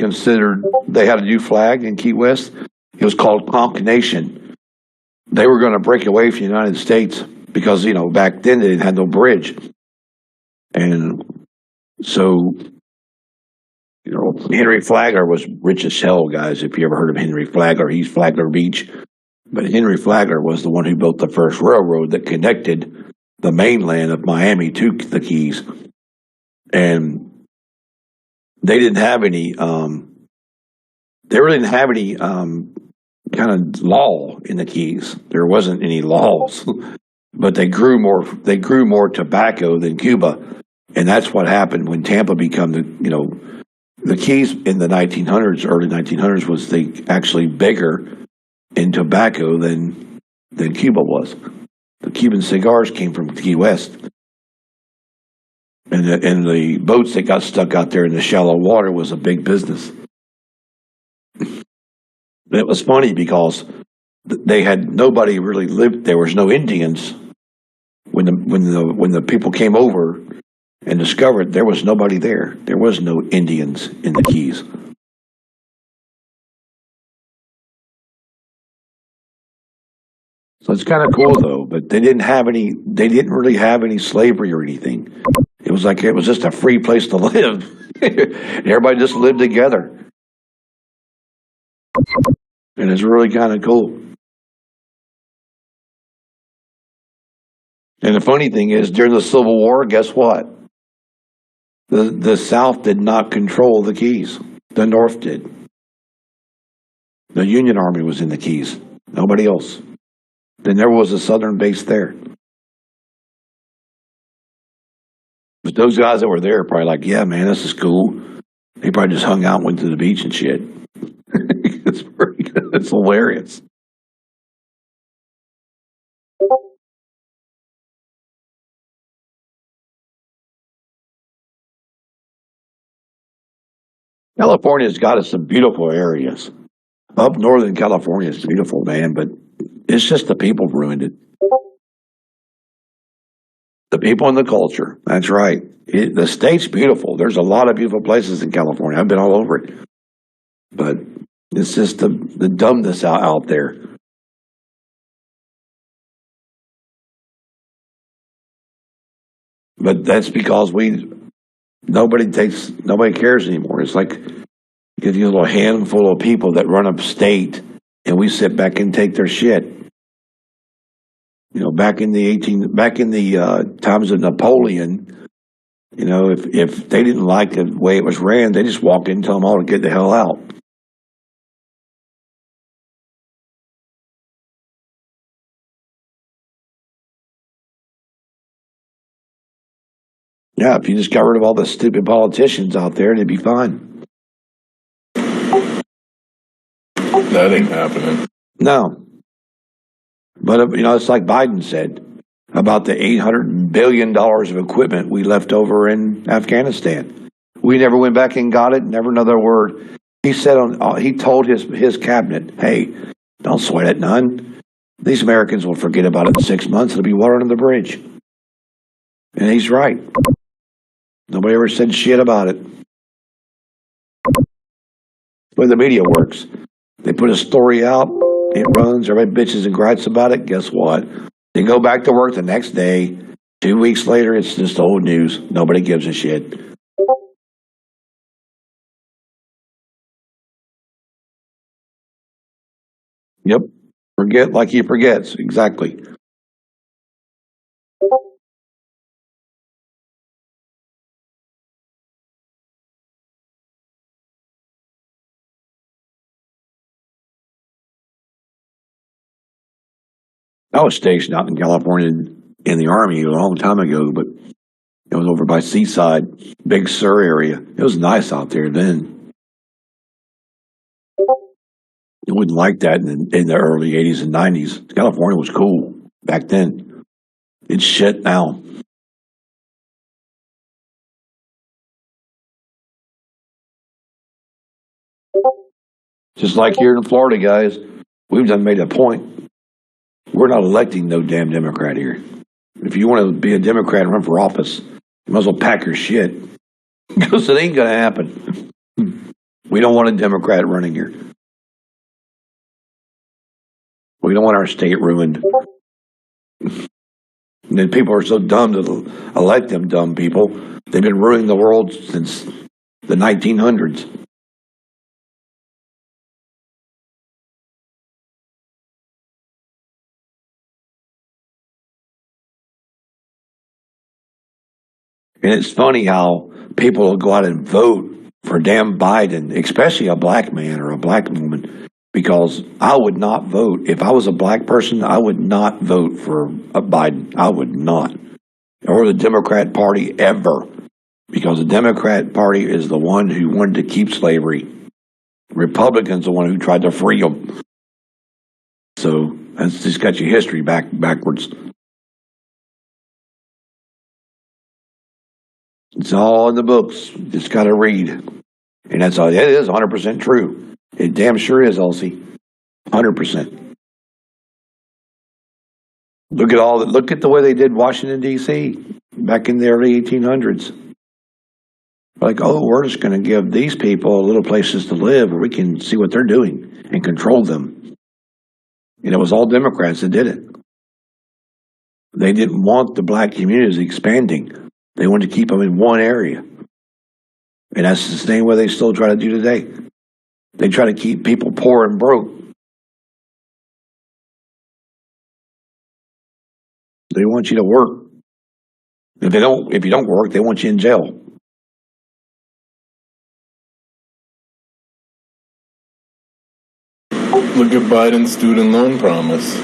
Speaker 1: they had a new flag in Key West. It was called Conch Nation. They were going to break away from the United States because, back then they had no bridge. And so, Henry Flagler was rich as hell, guys. If you ever heard of Henry Flagler, he's Flagler Beach. But Henry Flagler was the one who built the first railroad that connected the mainland of Miami to the Keys. And they didn't have any, kind of law in the Keys. There wasn't any laws, but they grew more tobacco than Cuba. And that's what happened when Tampa became the Keys in the early 1900s was they actually bigger in tobacco than Cuba was. The Cuban cigars came from Key West. And the boats that got stuck out there in the shallow water was a big business. It was funny because they had nobody really lived. There was no Indians when the people came over and discovered there was nobody there. There was no Indians in the Keys. So it's kind of cool though, but they didn't really have any slavery or anything. It was like, it was just a free place to live. Everybody just lived together. And it's really kind of cool. And the funny thing is, during the Civil War, guess what? The South did not control the Keys. The North did. The Union Army was in the Keys. Nobody else. Then there was a Southern base there. But those guys that were there are probably like, yeah, man, this is cool. They probably just hung out and went to the beach and shit. It's pretty good. It's hilarious. California's got us some beautiful areas. Up northern California is beautiful, man, but it's just the people ruined it. The people and the culture. That's right. The state's beautiful. There's a lot of beautiful places in California. I've been all over it. But it's just the dumbness out there. But that's because nobody cares anymore. It's like you get these little handful of people that run a state, and we sit back and take their shit. You know, back in the times of Napoleon, you know, if they didn't like the way it was ran, they just walked in and tell them all to get the hell out. Yeah, if you just got rid of all the stupid politicians out there, it'd be fine.
Speaker 2: That ain't happening.
Speaker 1: No. But, you know, it's like Biden said about the $800 billion of equipment we left over in Afghanistan. We never went back and got it, never another word. He said he told his cabinet, hey, don't sweat it none. These Americans will forget about it in 6 months. It'll be water under the bridge. And he's right. Nobody ever said shit about it. The way the media works. They put a story out, it runs, everybody bitches and gripes about it. Guess what? They go back to work the next day. 2 weeks later, it's just old news. Nobody gives a shit. Yep. Forget like he forgets. Exactly. I was stationed out in California in the Army a long time ago, but it was over by Seaside, Big Sur area. It was nice out there then. You wouldn't like that in the early 80s and 90s. California was cool back then. It's shit now. Just like here in Florida, guys, we've done made a point. We're not electing no damn Democrat here. If you want to be a Democrat and run for office, you might as well pack your shit. Because it ain't going to happen. We don't want a Democrat running here. We don't want our state ruined. And then people are so dumb to elect them dumb people. They've been ruining the world since the 1900s. And it's funny how people will go out and vote for damn Biden, especially a black man or a black woman, because I would not vote. If I was a black person, I would not vote for a Biden. I would not. Or the Democrat Party ever. Because the Democrat Party is the one who wanted to keep slavery. Republicans the one who tried to free them. So that's just got your history backwards. It's all in the books. Just got to read. And that's all. It is 100% true. It damn sure is, Elsie. 100%. Look at the way they did Washington, D.C. back in the early 1800s. Like, oh, we're just going to give these people little places to live where we can see what they're doing and control them. And it was all Democrats that did it. They didn't want the black communities expanding. They wanted to keep them in one area. And that's the same way they still try to do today. They try to keep people poor and broke. They want you to work. If you don't work, they want you in jail.
Speaker 2: Look at Biden's student loan promise.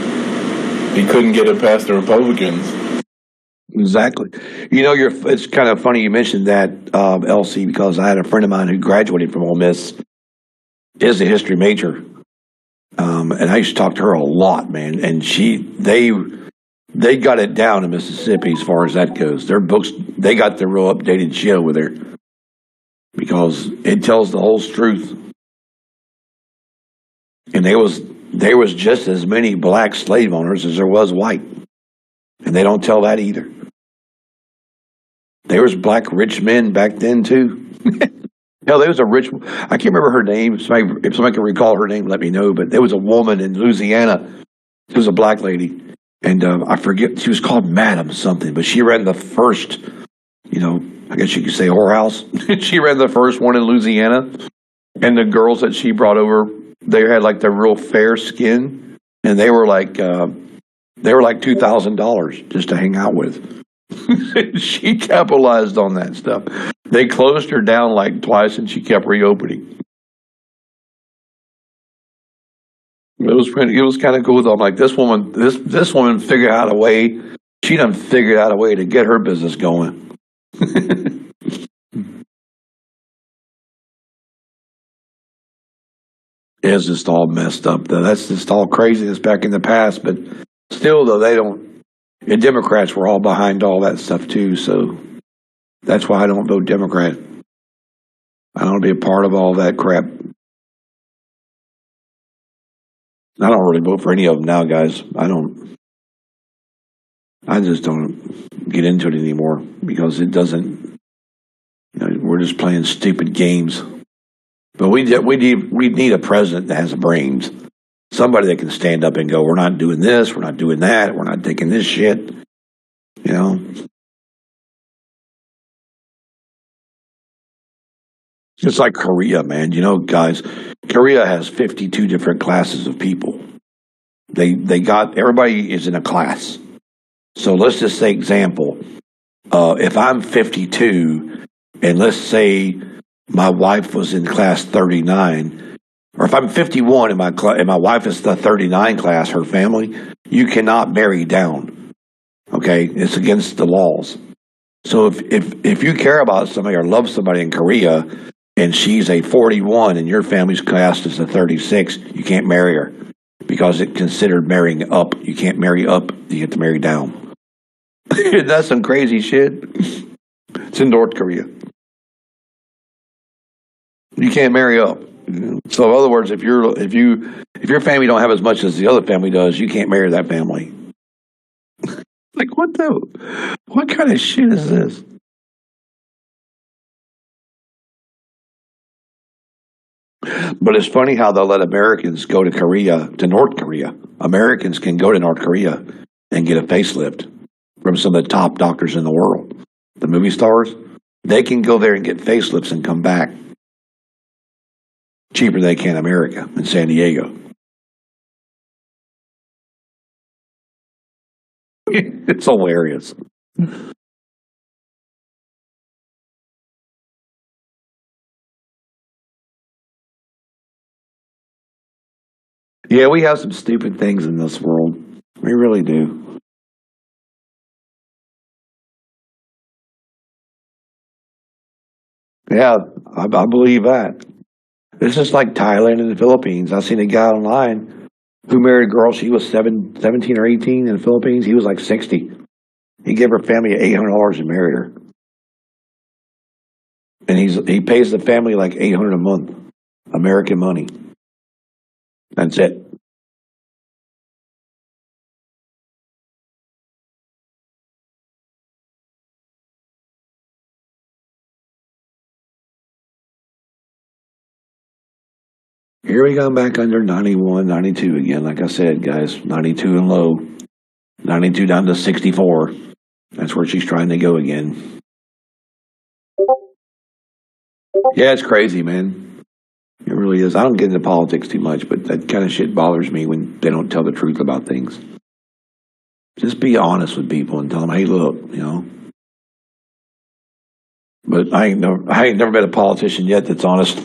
Speaker 2: He couldn't get it past the Republicans.
Speaker 1: Exactly. You know, it's kind of funny you mentioned that, LC, because I had a friend of mine who graduated from Ole Miss, is a history major. And I used to talk to her a lot, man. And they got it down in Mississippi as far as that goes. Their books, they got the real updated shit over there because it tells the whole truth. And there was just as many black slave owners as there was white. And they don't tell that either. There was black rich men back then too. Hell, there was a rich, I can't remember her name. If somebody can recall her name, let me know. But there was a woman in Louisiana. She was a black lady. And I forget, she was called Madam something. But she ran the first, I guess you could say whorehouse. She ran the first one in Louisiana. And the girls that she brought over, they had like the real fair skin. And they were like $2,000 just to hang out with. She capitalized on that stuff. They closed her down like twice, and she kept reopening. It was kind of cool though. I'm like, this woman figured out a way. She done figured out a way to get her business going. It's just all messed up though. That's just all craziness back in the past. But still though, the Democrats were all behind all that stuff too. So that's why I don't vote Democrat. I don't want to be a part of all that crap. I don't really vote for any of them now, guys. I just don't get into it anymore because it doesn't, we're just playing stupid games. But we need a president that has brains. Somebody that can stand up and go, we're not doing this, we're not doing that, we're not taking this shit. It's like Korea, man. Guys, Korea has 52 different classes of people. Everybody is in a class. So let's just say example, if I'm 52 and let's say my wife was in class 39, or if I'm 51 and my wife is the 39 class, her family, you cannot marry down. Okay? It's against the laws. So if you care about somebody or love somebody in Korea and she's a 41 and your family's class is a 36, you can't marry her because it's considered marrying up. You can't marry up, you get to marry down. That's some crazy shit. It's in North Korea. You can't marry up. So in other words, if your family don't have as much as the other family does, you can't marry that family. Like what kind of shit is this? But it's funny how they'll let Americans go to North Korea. Americans can go to North Korea and get a facelift from some of the top doctors in the world. The movie stars, they can go there and get facelifts and come back cheaper than they can in America, in San Diego. It's hilarious. Yeah, we have some stupid things in this world. We really do. Yeah, I believe that. It's just like Thailand and the Philippines. I seen a guy online who married a girl. She was 17 or 18 in the Philippines. He was like 60. He gave her family $800 and married her. And he pays the family like $800 a month, American money. That's it. Here we go back under 91, 92 again. Like I said, guys, 92 and low. 92 down to 64. That's where she's trying to go again. Yeah, it's crazy, man. It really is. I don't get into politics too much, but that kind of shit bothers me when they don't tell the truth about things. Just be honest with people and tell them, hey, look, you know. But I ain't never met a politician yet that's honest.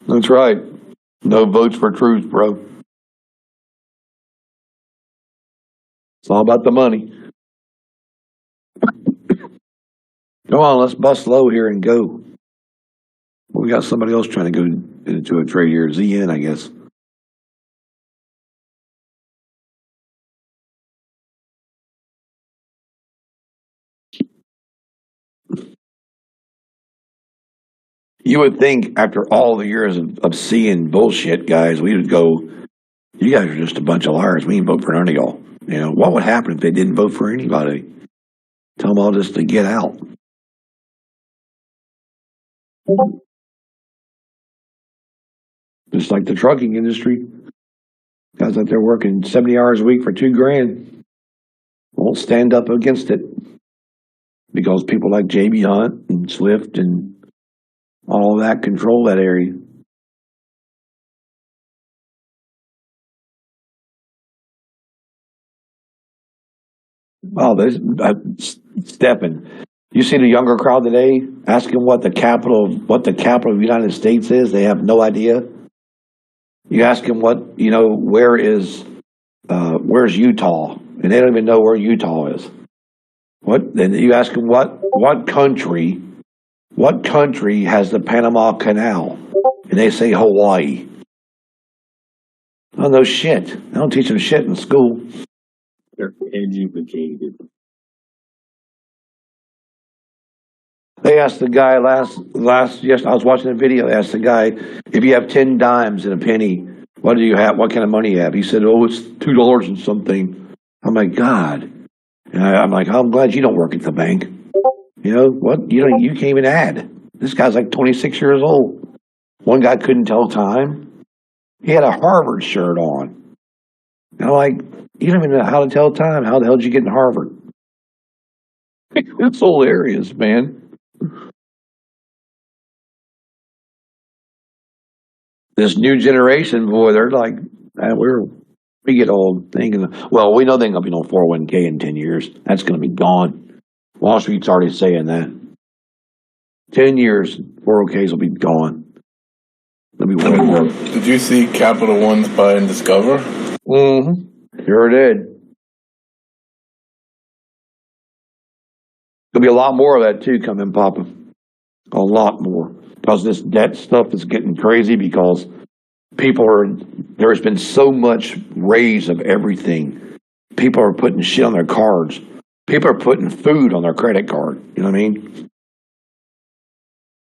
Speaker 1: That's right. No votes for truth, bro. It's all about the money. Come on, let's bust low here and go. We got somebody else trying to go into a trade here. ZN, I guess. You would think after all the years of seeing bullshit, guys, we would go, you guys are just a bunch of liars. We ain't vote for none of y'all. You know, what would happen if they didn't vote for anybody? Tell them all just to get out. Just like the trucking industry. Guys out there working 70 hours a week for $2,000 won't stand up against it because people like JB Hunt and Swift and all of that control that area. Well, there's Stephen. You see the younger crowd today asking what the capital of the United States is. They have no idea. You ask them where's Utah, and they don't even know where Utah is. What? Then you ask them what country has the Panama Canal, and they say Hawaii. Oh no shit! They don't teach them shit in school.
Speaker 3: They're educated.
Speaker 1: They asked the guy yes, I was watching a video. They asked the guy, if you have 10 dimes and a penny, what do you have? What kind of money you have? He said, oh, it's $2 and something. I'm like, God. And I'm like, I'm glad you don't work at the bank. You know what? You can't even add. This guy's like 26 years old. One guy couldn't tell time. He had a Harvard shirt on. And I'm like, you don't even know how to tell time. How the hell did you get in Harvard? It's hilarious, man. This new generation, boy, they're like, we get old thinking, well, we know they're going to be on 401k in 10 years. That's going to be gone. Wall Street's already saying that. 10 years, 401ks will be gone. They'll be way more.
Speaker 2: Did you see Capital One's buy and Discover?
Speaker 1: Mm-hmm. Sure did. There'll be a lot more of that too coming, Papa. A lot more. Because this debt stuff is getting crazy because there's been so much raise of everything. People are putting shit on their cards. People are putting food on their credit card. You know what I mean?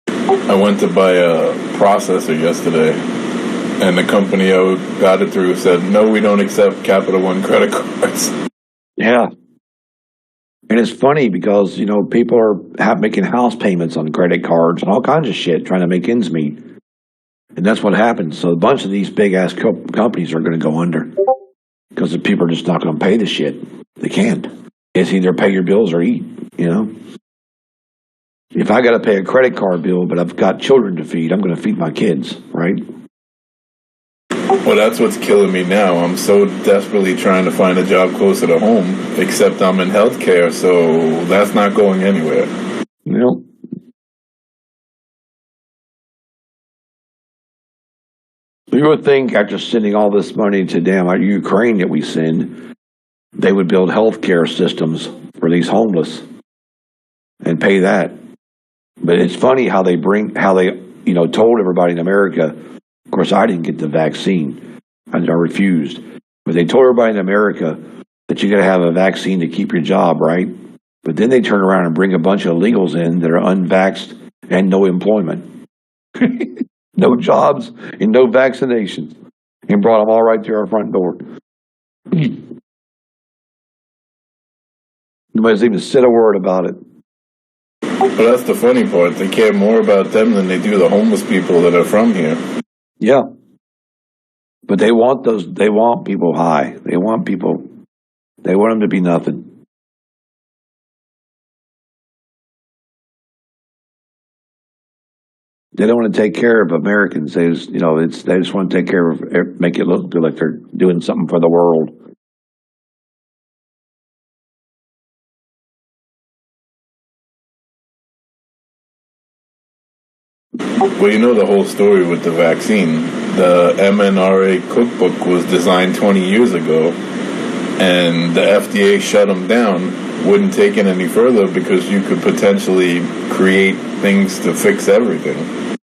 Speaker 2: I went to buy a processor yesterday, and the company I got it through said, no, we don't accept Capital One credit cards.
Speaker 1: Yeah. And it's funny because, people are making house payments on credit cards and all kinds of shit trying to make ends meet. And that's what happens. So a bunch of these big-ass companies are going to go under because the people are just not going to pay the shit. They can't. It's either pay your bills or eat, If I got to pay a credit card bill, but I've got children to feed, I'm going to feed my kids, right?
Speaker 2: Well, that's what's killing me now. I'm so desperately trying to find a job closer to home, except I'm in healthcare, so that's not going anywhere.
Speaker 1: You would think after sending all this money to Ukraine that we send, they would build healthcare systems for these homeless and pay that. But it's funny how they told everybody in America. Of course, I didn't get the vaccine. I refused. But they told everybody in America that you got to have a vaccine to keep your job, right? But then they turn around and bring a bunch of illegals in that are unvaxxed and no employment. No jobs and no vaccinations. And brought them all right to our front door. Nobody's even said a word about it.
Speaker 2: But that's the funny part. They care more about them than they do the homeless people that are from here.
Speaker 1: Yeah. But they want people high. They want them to be nothing. They don't want to take care of Americans. They just want to take care of, make it look like they're doing something for the world.
Speaker 2: Well, you know the whole story with the vaccine. The MNRA cookbook was designed 20 years ago, and the FDA shut them down, wouldn't take it any further because you could potentially create things to fix everything.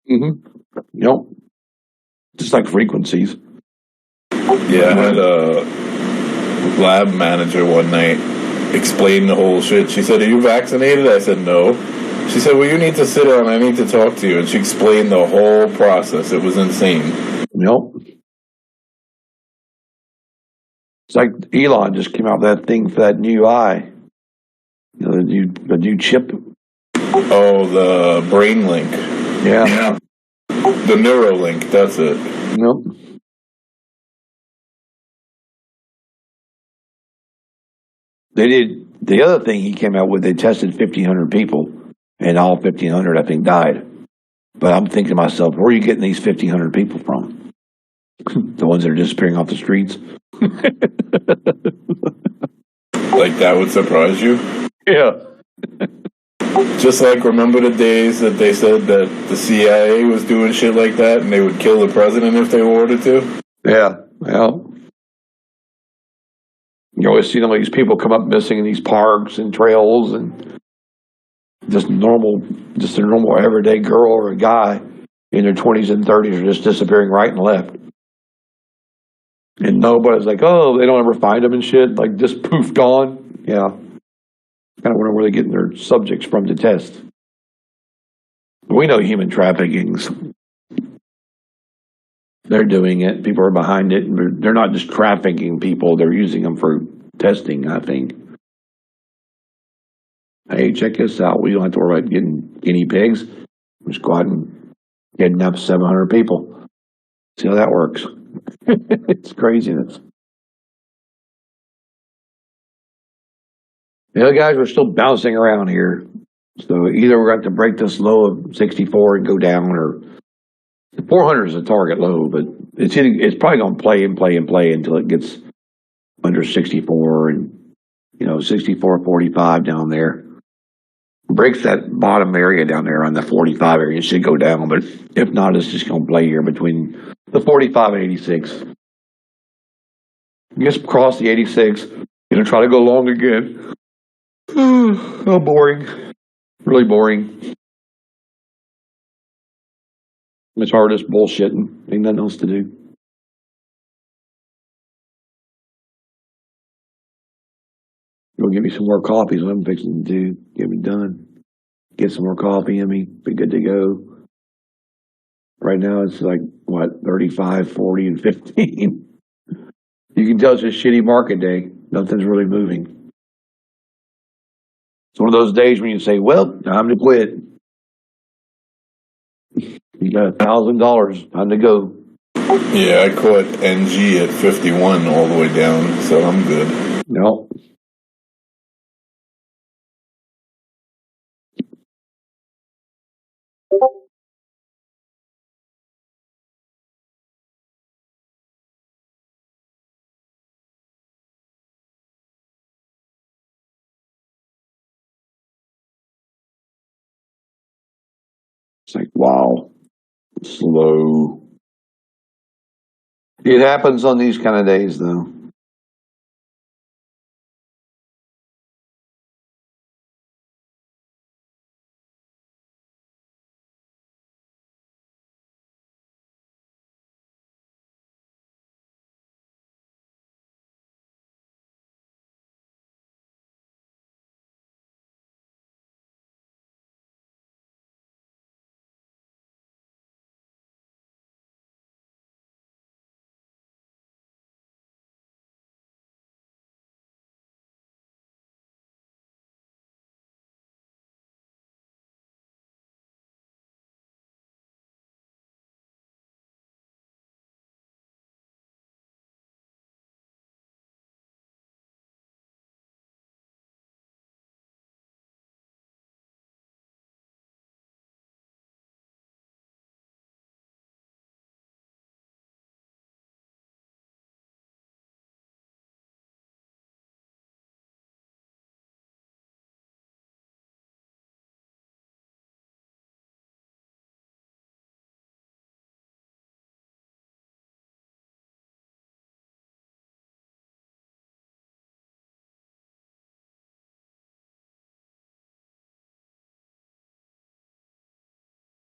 Speaker 1: Mm-hmm. Yep. Just like frequencies.
Speaker 2: Yeah, I had a lab manager one night explain the whole shit. She said, "Are you vaccinated?" I said, "No." She said, "Well, you need to sit down. I need to talk to you." And she explained the whole process. It was insane.
Speaker 1: Yep. It's like Elon just came out with that thing for that new eye. You know, the new chip.
Speaker 2: Oh, the brain link.
Speaker 1: Yeah.
Speaker 2: The Neuralink, that's it.
Speaker 1: Nope. They did the other thing he came out with. They tested 1,500 people, and all 1,500 I think died. But I'm thinking to myself, where are you getting these 1,500 people from? The ones that are disappearing off the streets.
Speaker 2: Like that would surprise you?
Speaker 1: Yeah.
Speaker 2: Just like remember the days that they said that the CIA was doing shit like that and they would kill the president if they wanted to?
Speaker 1: Yeah. Well, you always see these people come up missing in these parks and trails, and just a normal everyday girl or a guy in their 20s and 30s are just disappearing right and left. And nobody's like, oh, they don't ever find them and shit, like just poof, gone. Yeah. Kind of wonder where they're getting their subjects from to test. We know human trafficking's. They're doing it. People are behind it. They're not just trafficking people. They're using them for testing, I think. Hey, check this out. We don't have to worry about getting guinea pigs. Just go out and kidnap 700 people. See how that works. It's craziness. The other guys are still bouncing around here. So either we're going to have to break this low of 64 and go down, or 400 is a target low, but it's probably going to play and play and play until it gets under 64 and, 64.45 down there. Breaks that bottom area down there on the 45 area. It should go down, but if not, it's just going to play here between the 45 and 86. Just cross the 86, try to go long again. Oh, boring. Really boring. It's hard as bullshitting. Ain't nothing else to do. Go get me some more coffee is what I'm fixing to do. Get me done. Get some more coffee in me. Be good to go. Right now it's like, 35, 40, and 15. You can tell it's a shitty market day. Nothing's really moving. It's one of those days when you say, well, time to quit. You got $1,000. Time to go.
Speaker 2: Yeah, I caught NG at 51 all the way down, so I'm good.
Speaker 1: No. It's like, wow. Slow. It happens on these kind of days, though.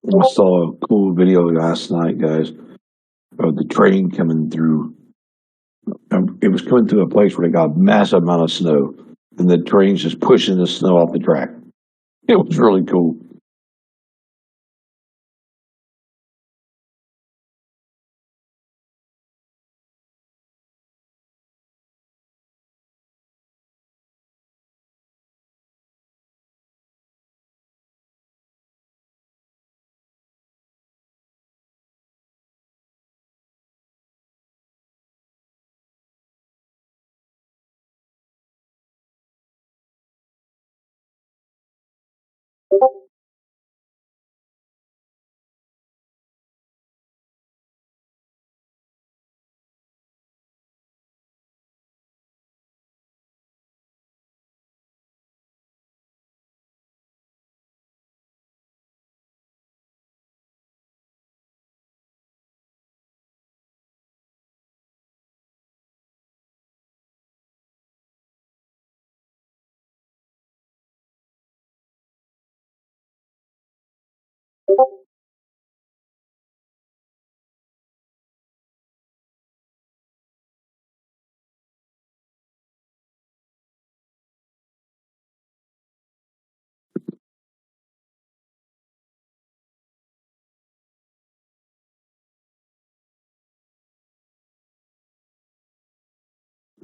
Speaker 1: I saw a cool video last night, guys, of the train coming through. It was coming through a place where they got a massive amount of snow, and the train's just pushing the snow off the track. It was really cool.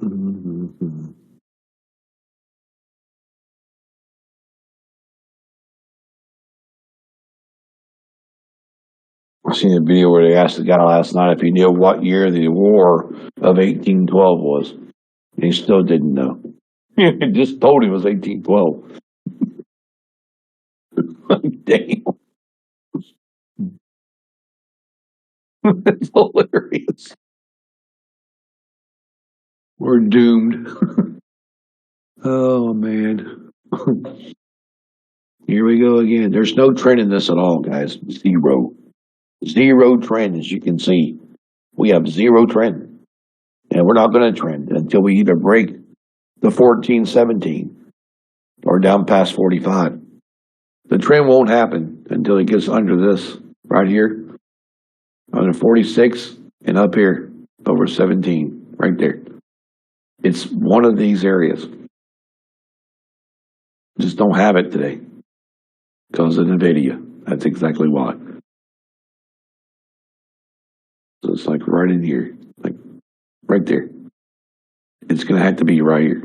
Speaker 1: Mhm. I seen a video where they asked the guy last night if he knew what year the War of 1812 was. And he still didn't know. He just told him it was 1812. Damn, that's hilarious. We're doomed. Oh, man. Here we go again. There's no trend in this at all, guys. Zero. Zero trend, as you can see. We have zero trend. And we're not going to trend until we either break the 1417 or down past 45. The trend won't happen until it gets under this right here, under 46 and up here over 17, right there. It's one of these areas. Just don't have it today because of NVIDIA. That's exactly why. So it's like right in here, like right there. It's going to have to be right here.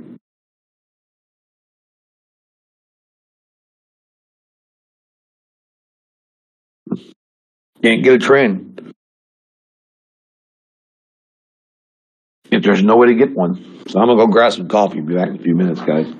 Speaker 1: Can't get a trend if there's no way to get one. So I'm going to go grab some coffee. Be back in a few minutes, guys.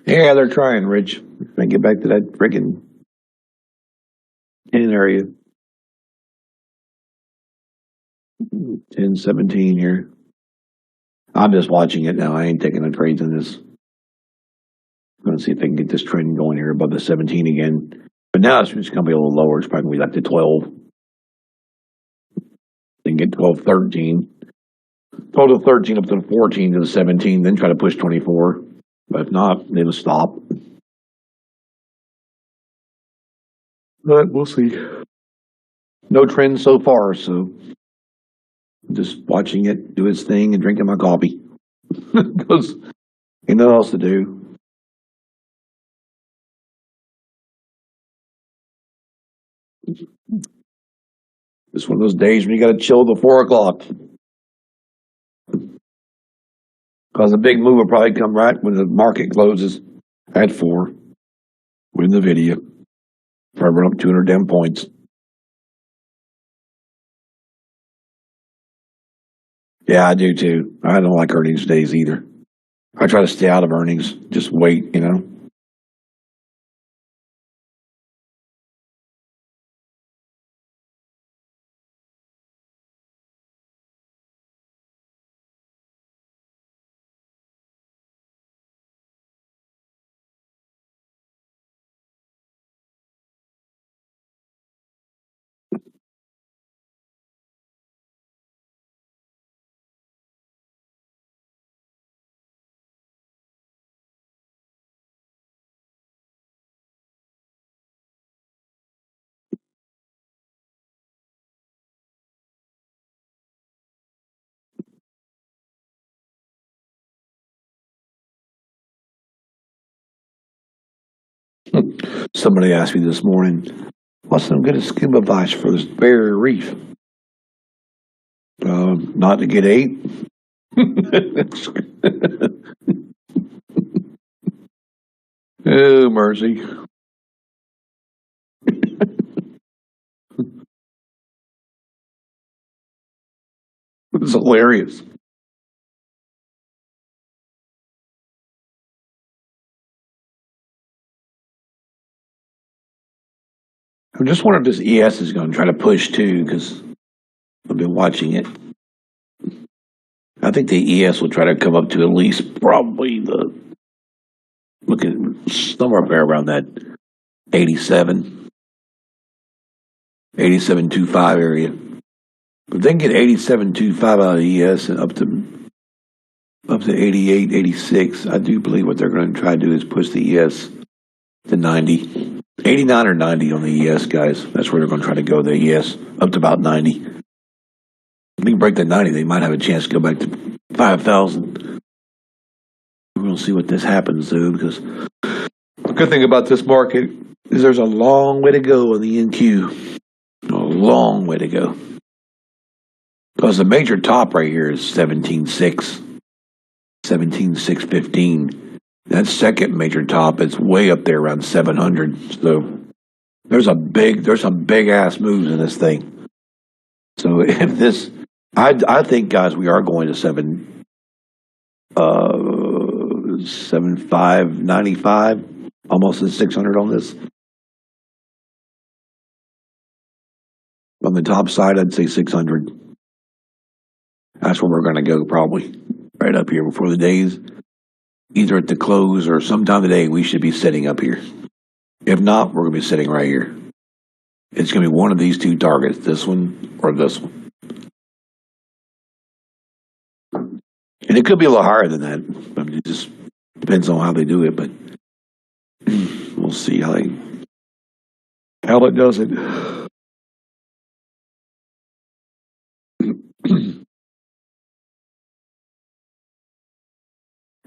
Speaker 1: Yeah, they're trying, Rich. Trying to get back to that freaking 10 area. 10, 17 here. I'm just watching it now. I ain't taking no trades in this. I'm going to see if I can get this trend going here above the 17 again. But now it's just going to be a little lower. It's probably going to be like the 12. Then get 12, 13. 12 to 13 up to the 14 to the 17. Then try to push 24. But if not, it'll stop. But we'll see. No trend so far, so just watching it do its thing and drinking my coffee. Because ain't nothing else to do. It's one of those days when you got to chill till 4 o'clock. Because the big move will probably come right when the market closes at 4. With the video. Probably up 200 damn points. Yeah, I do too. I don't like earnings days either. I try to stay out of earnings. Just wait, you know. Somebody asked me this morning, what's some good scuba advice for this barrier reef? Not to get ate. Oh, mercy. It's hilarious. I'm just wondering if this ES is going to try to push too, because I've been watching it. I think the ES will try to come up to at least probably looking somewhere up there around that 87, 87.25 area. If they can get 87.25 out of the ES and up to 88, 86, I do believe what they're going to try to do is push the ES to 90. 89 or 90 on the ES, guys. That's where they're going to try to go, the ES, up to about 90. If they can break the 90, they might have a chance to go back to 5,000. We're going to see what this happens, though, because the good thing about this market is there's a long way to go on the NQ. A long way to go. Because the major top right here is 17.6, 17.615. That second major top is way up there around 700. So there's some big ass moves in this thing. So if this, I think, guys, we are going to 7.595, almost at 600 on this. On the top side, I'd say 600. That's where we're going to go, probably right up here before the days. Either at the close or sometime today, we should be sitting up here. If not, we're going to be sitting right here. It's going to be one of these two targets, this one or this one. And it could be a little higher than that. I mean, it just depends on how they do it, but we'll see how it does it.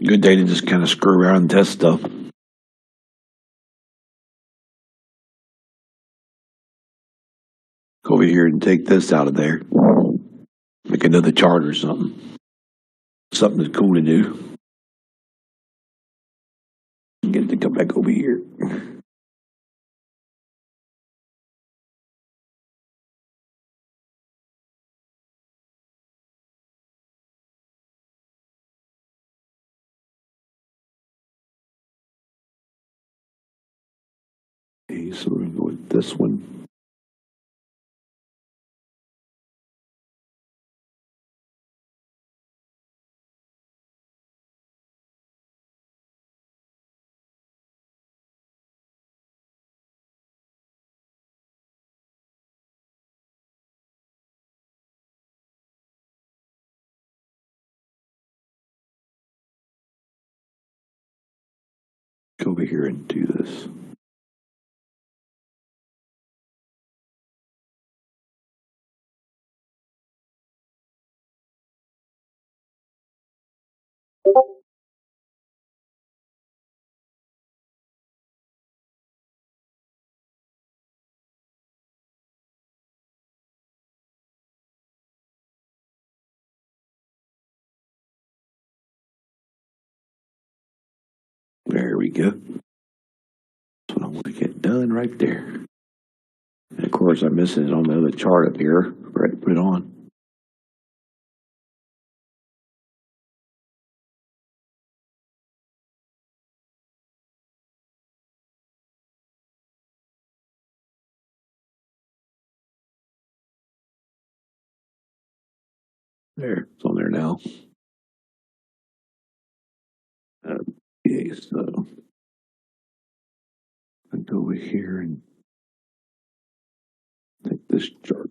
Speaker 1: Good day to just kind of screw around and test stuff. Go over here and take this out of there. Make another chart or something. Something that's cool to do. Get it to come back over here. Okay, so we're going to go with this one. Go over here and do this. There we go. That's what I want to get done right there. And of course, I'm missing it on the other chart up here. Right, to put it on. There, it's on there now. Okay, so I go over here and take this chart.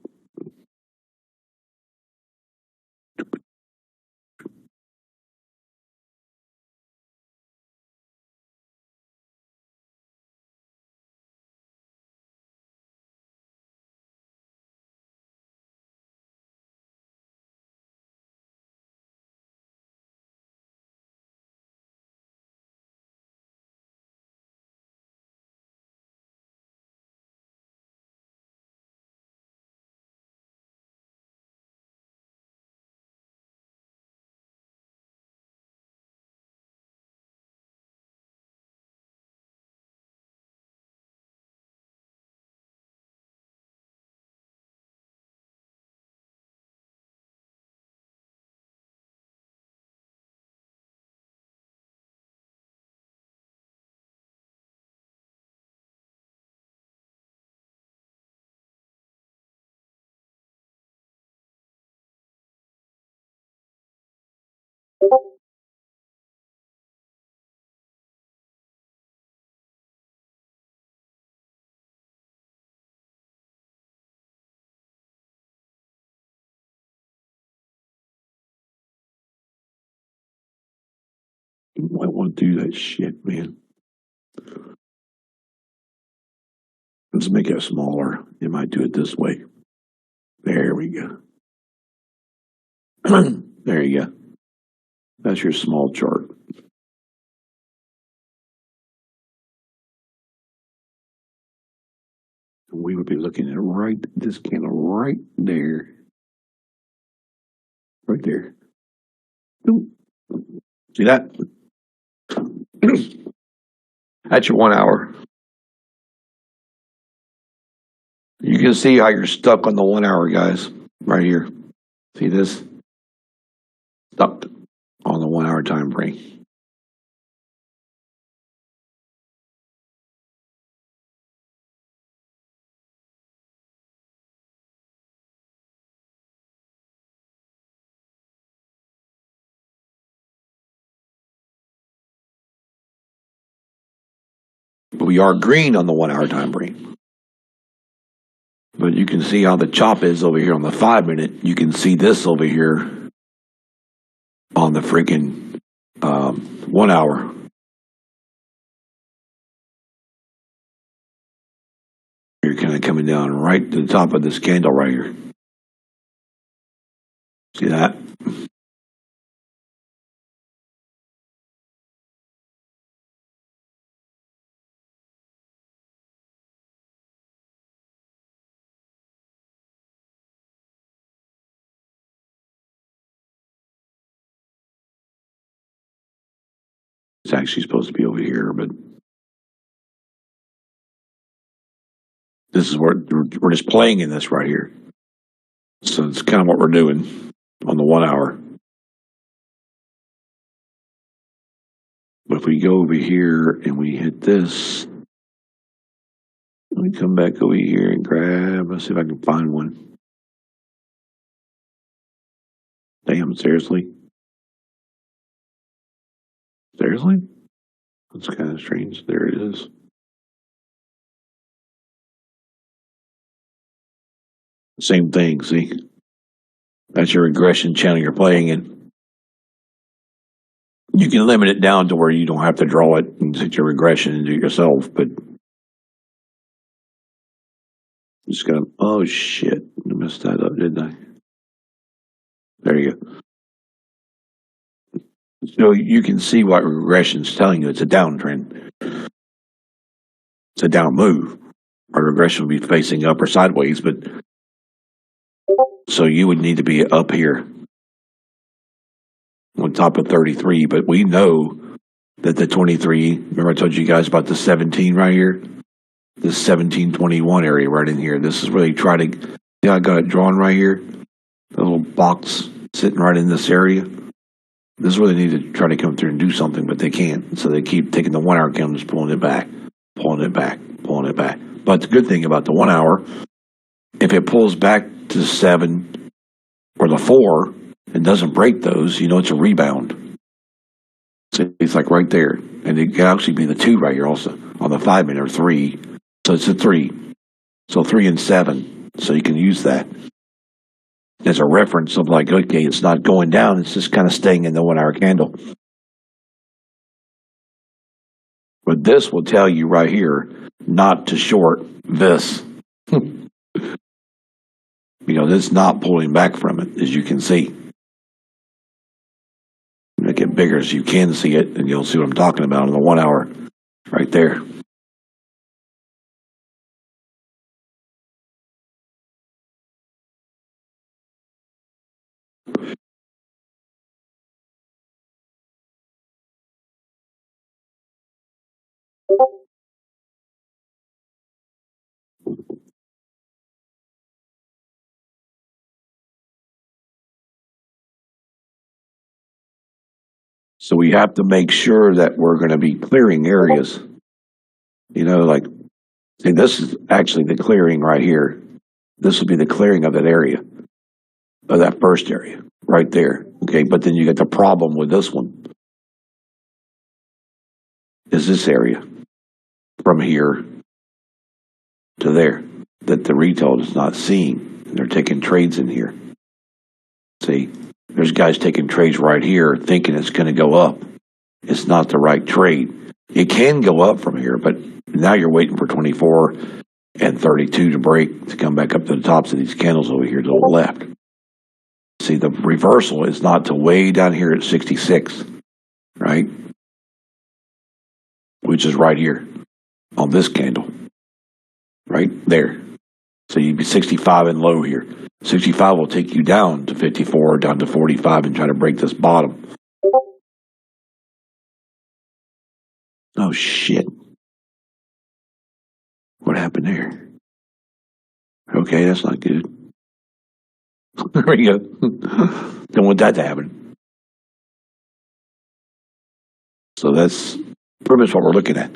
Speaker 1: You might want to do that shit, man. Let's make it smaller. You might do it this way. There we go. There you go. That's your small chart. We would be looking at right this candle right there. Right there. Ooh. See that? That's your 1 hour. You can see how you're stuck on the 1 hour, guys. Right here. See this? Stuck on the 1 hour time frame. But we are green on the 1 hour time frame. But you can see how the chop is over here on the 5 minute. You can see this over here on the freaking 1 hour. You're kind of coming down right to the top of this candle right here. See that? It's actually supposed to be over here, but this is where we're just playing in this right here. So it's kind of what we're doing on the 1 hour. But if we go over here and we hit this, me come back over here and grab. Let's see if I can find one. Damn, seriously? Seriously? That's kind of strange. There it is. Same thing, see? That's your regression channel you're playing in. You can limit it down to where you don't have to draw it and set your regression into yourself, but just gotta, oh shit, I messed that up, didn't I? There you go. So you can see what regression's telling you. It's a downtrend. It's a down move. Our regression will be facing up or sideways, but so you would need to be up here on top of 33, but we know that the 23, remember I told you guys about the 17 right here? The 1721 area right in here. This is where they try to, yeah, I got it drawn right here. The little box sitting right in this area. This is where they need to try to come through and do something, but they can't. So they keep taking the 1 hour candles, pulling it back, pulling it back, pulling it back. But the good thing about the 1 hour, if it pulls back to the 7 or the 4 and doesn't break those, you know it's a rebound. So it's like right there. And it can actually be the 2 right here also on the 5 minute or 3. So it's a 3. So 3 and 7. So you can use that as a reference of like, okay, it's not going down. It's just kind of staying in the 1 hour candle. But this will tell you right here not to short this. Because it's not pulling back from it, as you can see. Make it bigger so you can see it, and you'll see what I'm talking about on the 1 hour right there. So we have to make sure that we're going to be clearing areas. You know, like, see, this is actually the clearing right here. This will be the clearing of that area, of that first area, right there. Okay, but then you get the problem with this one. Is this area from here to there that the retail is not seeing. And they're taking trades in here. See? There's guys taking trades right here thinking it's going to go up. It's not the right trade. It can go up from here, but now you're waiting for 24 and 32 to break to come back up to the tops of these candles over here to the left. See, the reversal is not to way down here at 66, right? Which is right here on this candle, right there. So you'd be 65 and low here. 65 will take you down to 54, down to 45, and try to break this bottom. Oh, shit. What happened there? Okay, that's not good. There we go. Don't want that to happen. So that's pretty much what we're looking at.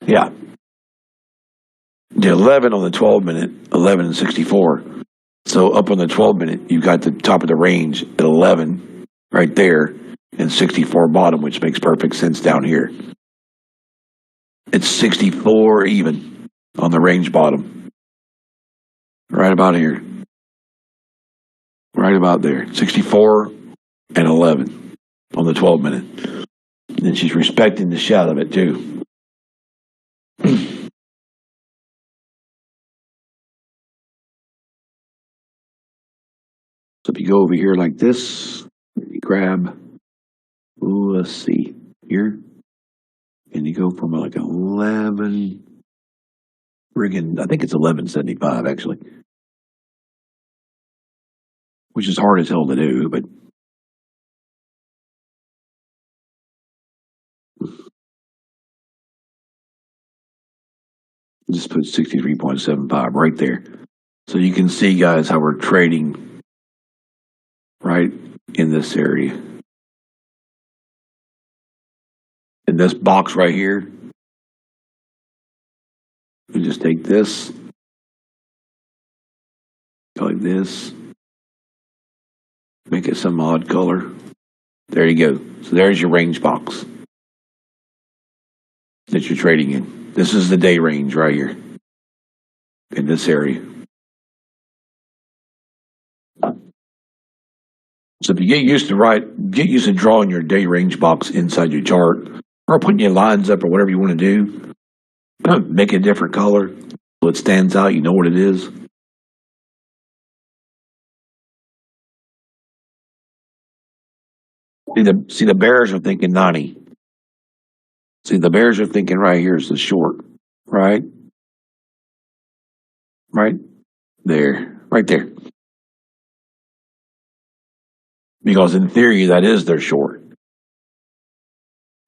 Speaker 1: Yeah. The 11 on the 12 minute, 11 and 64. So up on the 12 minute, you got the top of the range at 11 right there and 64 bottom, which makes perfect sense down here. It's 64 even on the range bottom. Right about here. Right about there. 64 and 11 on the 12 minute. And she's respecting the shell of it too. So if you go over here like this, you grab, let's see, here, and you go from like 11, friggin', I think it's 1175 actually, which is hard as hell to do, but just put 63.75 right there. So you can see, guys, how we're trading right in this area. In this box right here, You just take this, go like this, make it some odd color. There you go. So there's your range box that you're trading in. This is the day range right here in this area. So if you get used to drawing your day range box inside your chart, or putting your lines up or whatever you want to do, make a different color so it stands out. You know what it is. See the bears are thinking 90. See, the bears are thinking right here is the short, right? Right there, right there. Because in theory, that is their short.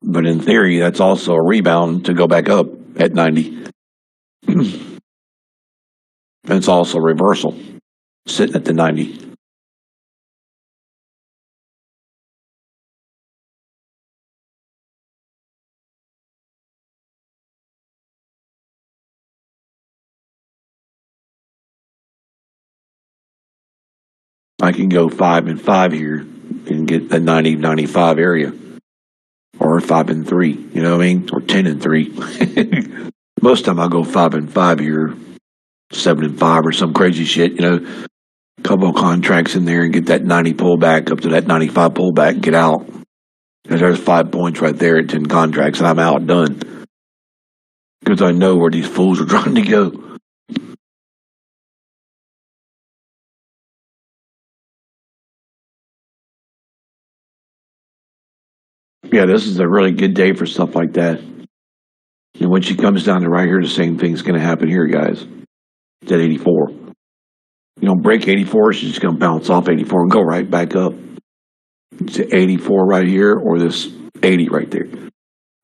Speaker 1: But in theory, that's also a rebound to go back up at 90. It's also reversal, sitting at the 90. I can go 5 and 5 here and get the 90, 95 area. Or 5 and 3, you know what I mean? Or 10 and 3. Most time I'll go 5 and 5 here, 7 and 5 or some crazy shit, you know. A couple of contracts in there and get that 90 pullback up to that 95 pullback and get out. And there's 5 points right there at 10 contracts and I'm out, done. Because I know where these fools are trying to go. Yeah, this is a really good day for stuff like that. And when she comes down to right here, the same thing's going to happen here, guys. It's at 84. You don't break 84, she's just going to bounce off 84 and go right back up. It's at 84 right here or this 80 right there.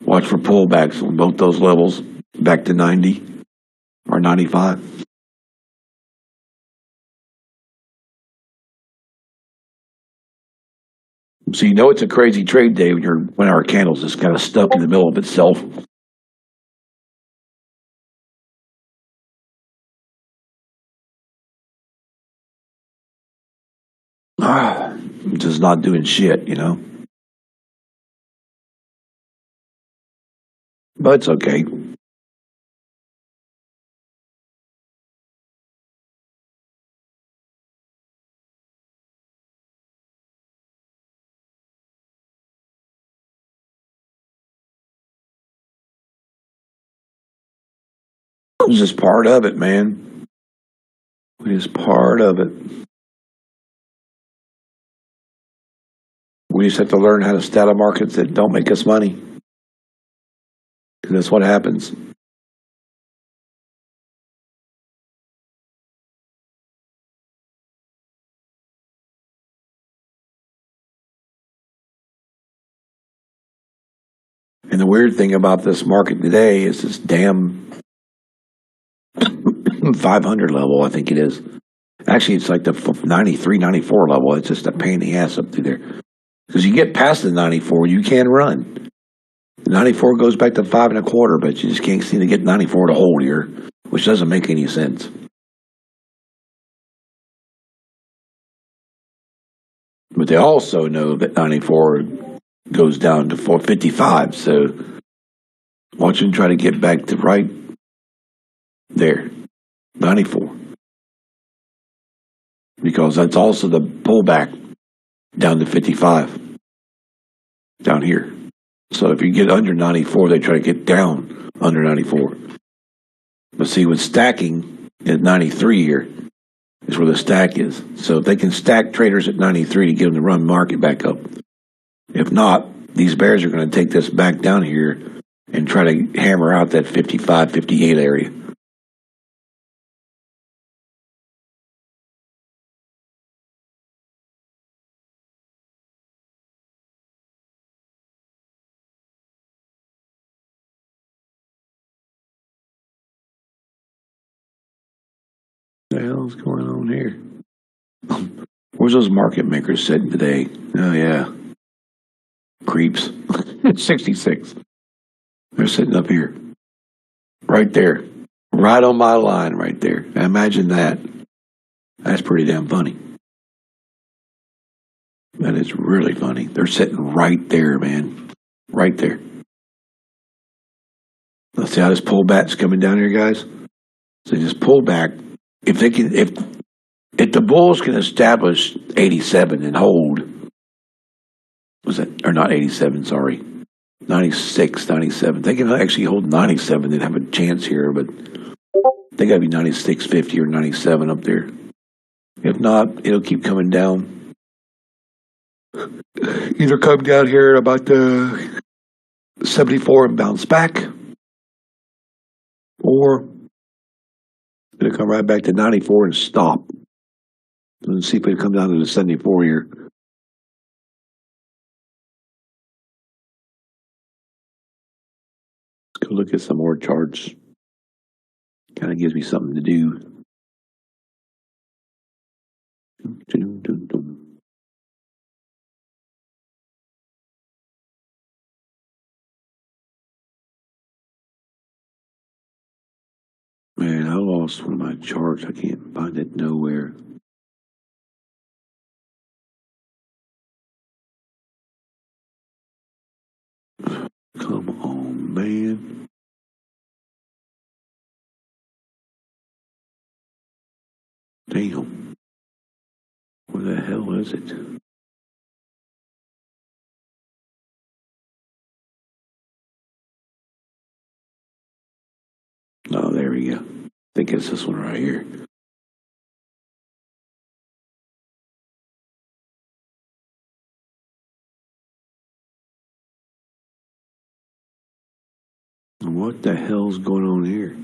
Speaker 1: Watch for pullbacks on both those levels back to 90 or 95. So you know it's a crazy trade day when our candle's just kind of stuck in the middle of itself. Just not doing shit, you know. But it's okay. It's just part of it, man. It is part of it. We just have to learn how to stat markets that don't make us money. Because that's what happens. And the weird thing about this market today is this damn 500 level, I think it is. Actually, it's like the 93, 94 level. It's just a pain in the ass up through there. Because you get past the 94, you can run. The 94 goes back to 5.25, but you just can't seem to get 94 to hold here, which doesn't make any sense. But they also know that 94 goes down to 455, so watch them try to get back to right there, 94. Because that's also the pullback down to 55 down here. So if you get under 94, they try to get down under 94. But see, with stacking at 93 here is where the stack is. So if they can stack traders at 93 to get them to run market back up. If not, these bears are going to take this back down here and try to hammer out that 55, 58 area. What the hell's going on here? Where's those market makers sitting today? Oh, yeah. Creeps. 66. They're sitting up here. Right there. Right on my line right there. Imagine that. That's pretty damn funny. That is really funny. They're sitting right there, man. Right there. Let's see how this pullback's coming down here, guys. So just pull back. If the bulls can establish 87 and hold, was that, or not 87, sorry, 96, 97. They can actually hold 97 and have a chance here, but they got to be 96, 50 or 97 up there. If not, it'll keep coming down. Either come down here at about 74 and bounce back, or it'll come right back to 94 and stop. Let's see if it comes down to the 74 here. Let's go look at some more charts. Kind of gives me something to do. Man, I lost one of my charts. I can't find it nowhere. Come on, man. Damn. Where the hell is it? Oh, there we go. I think it's this one right here. What the hell's going on here?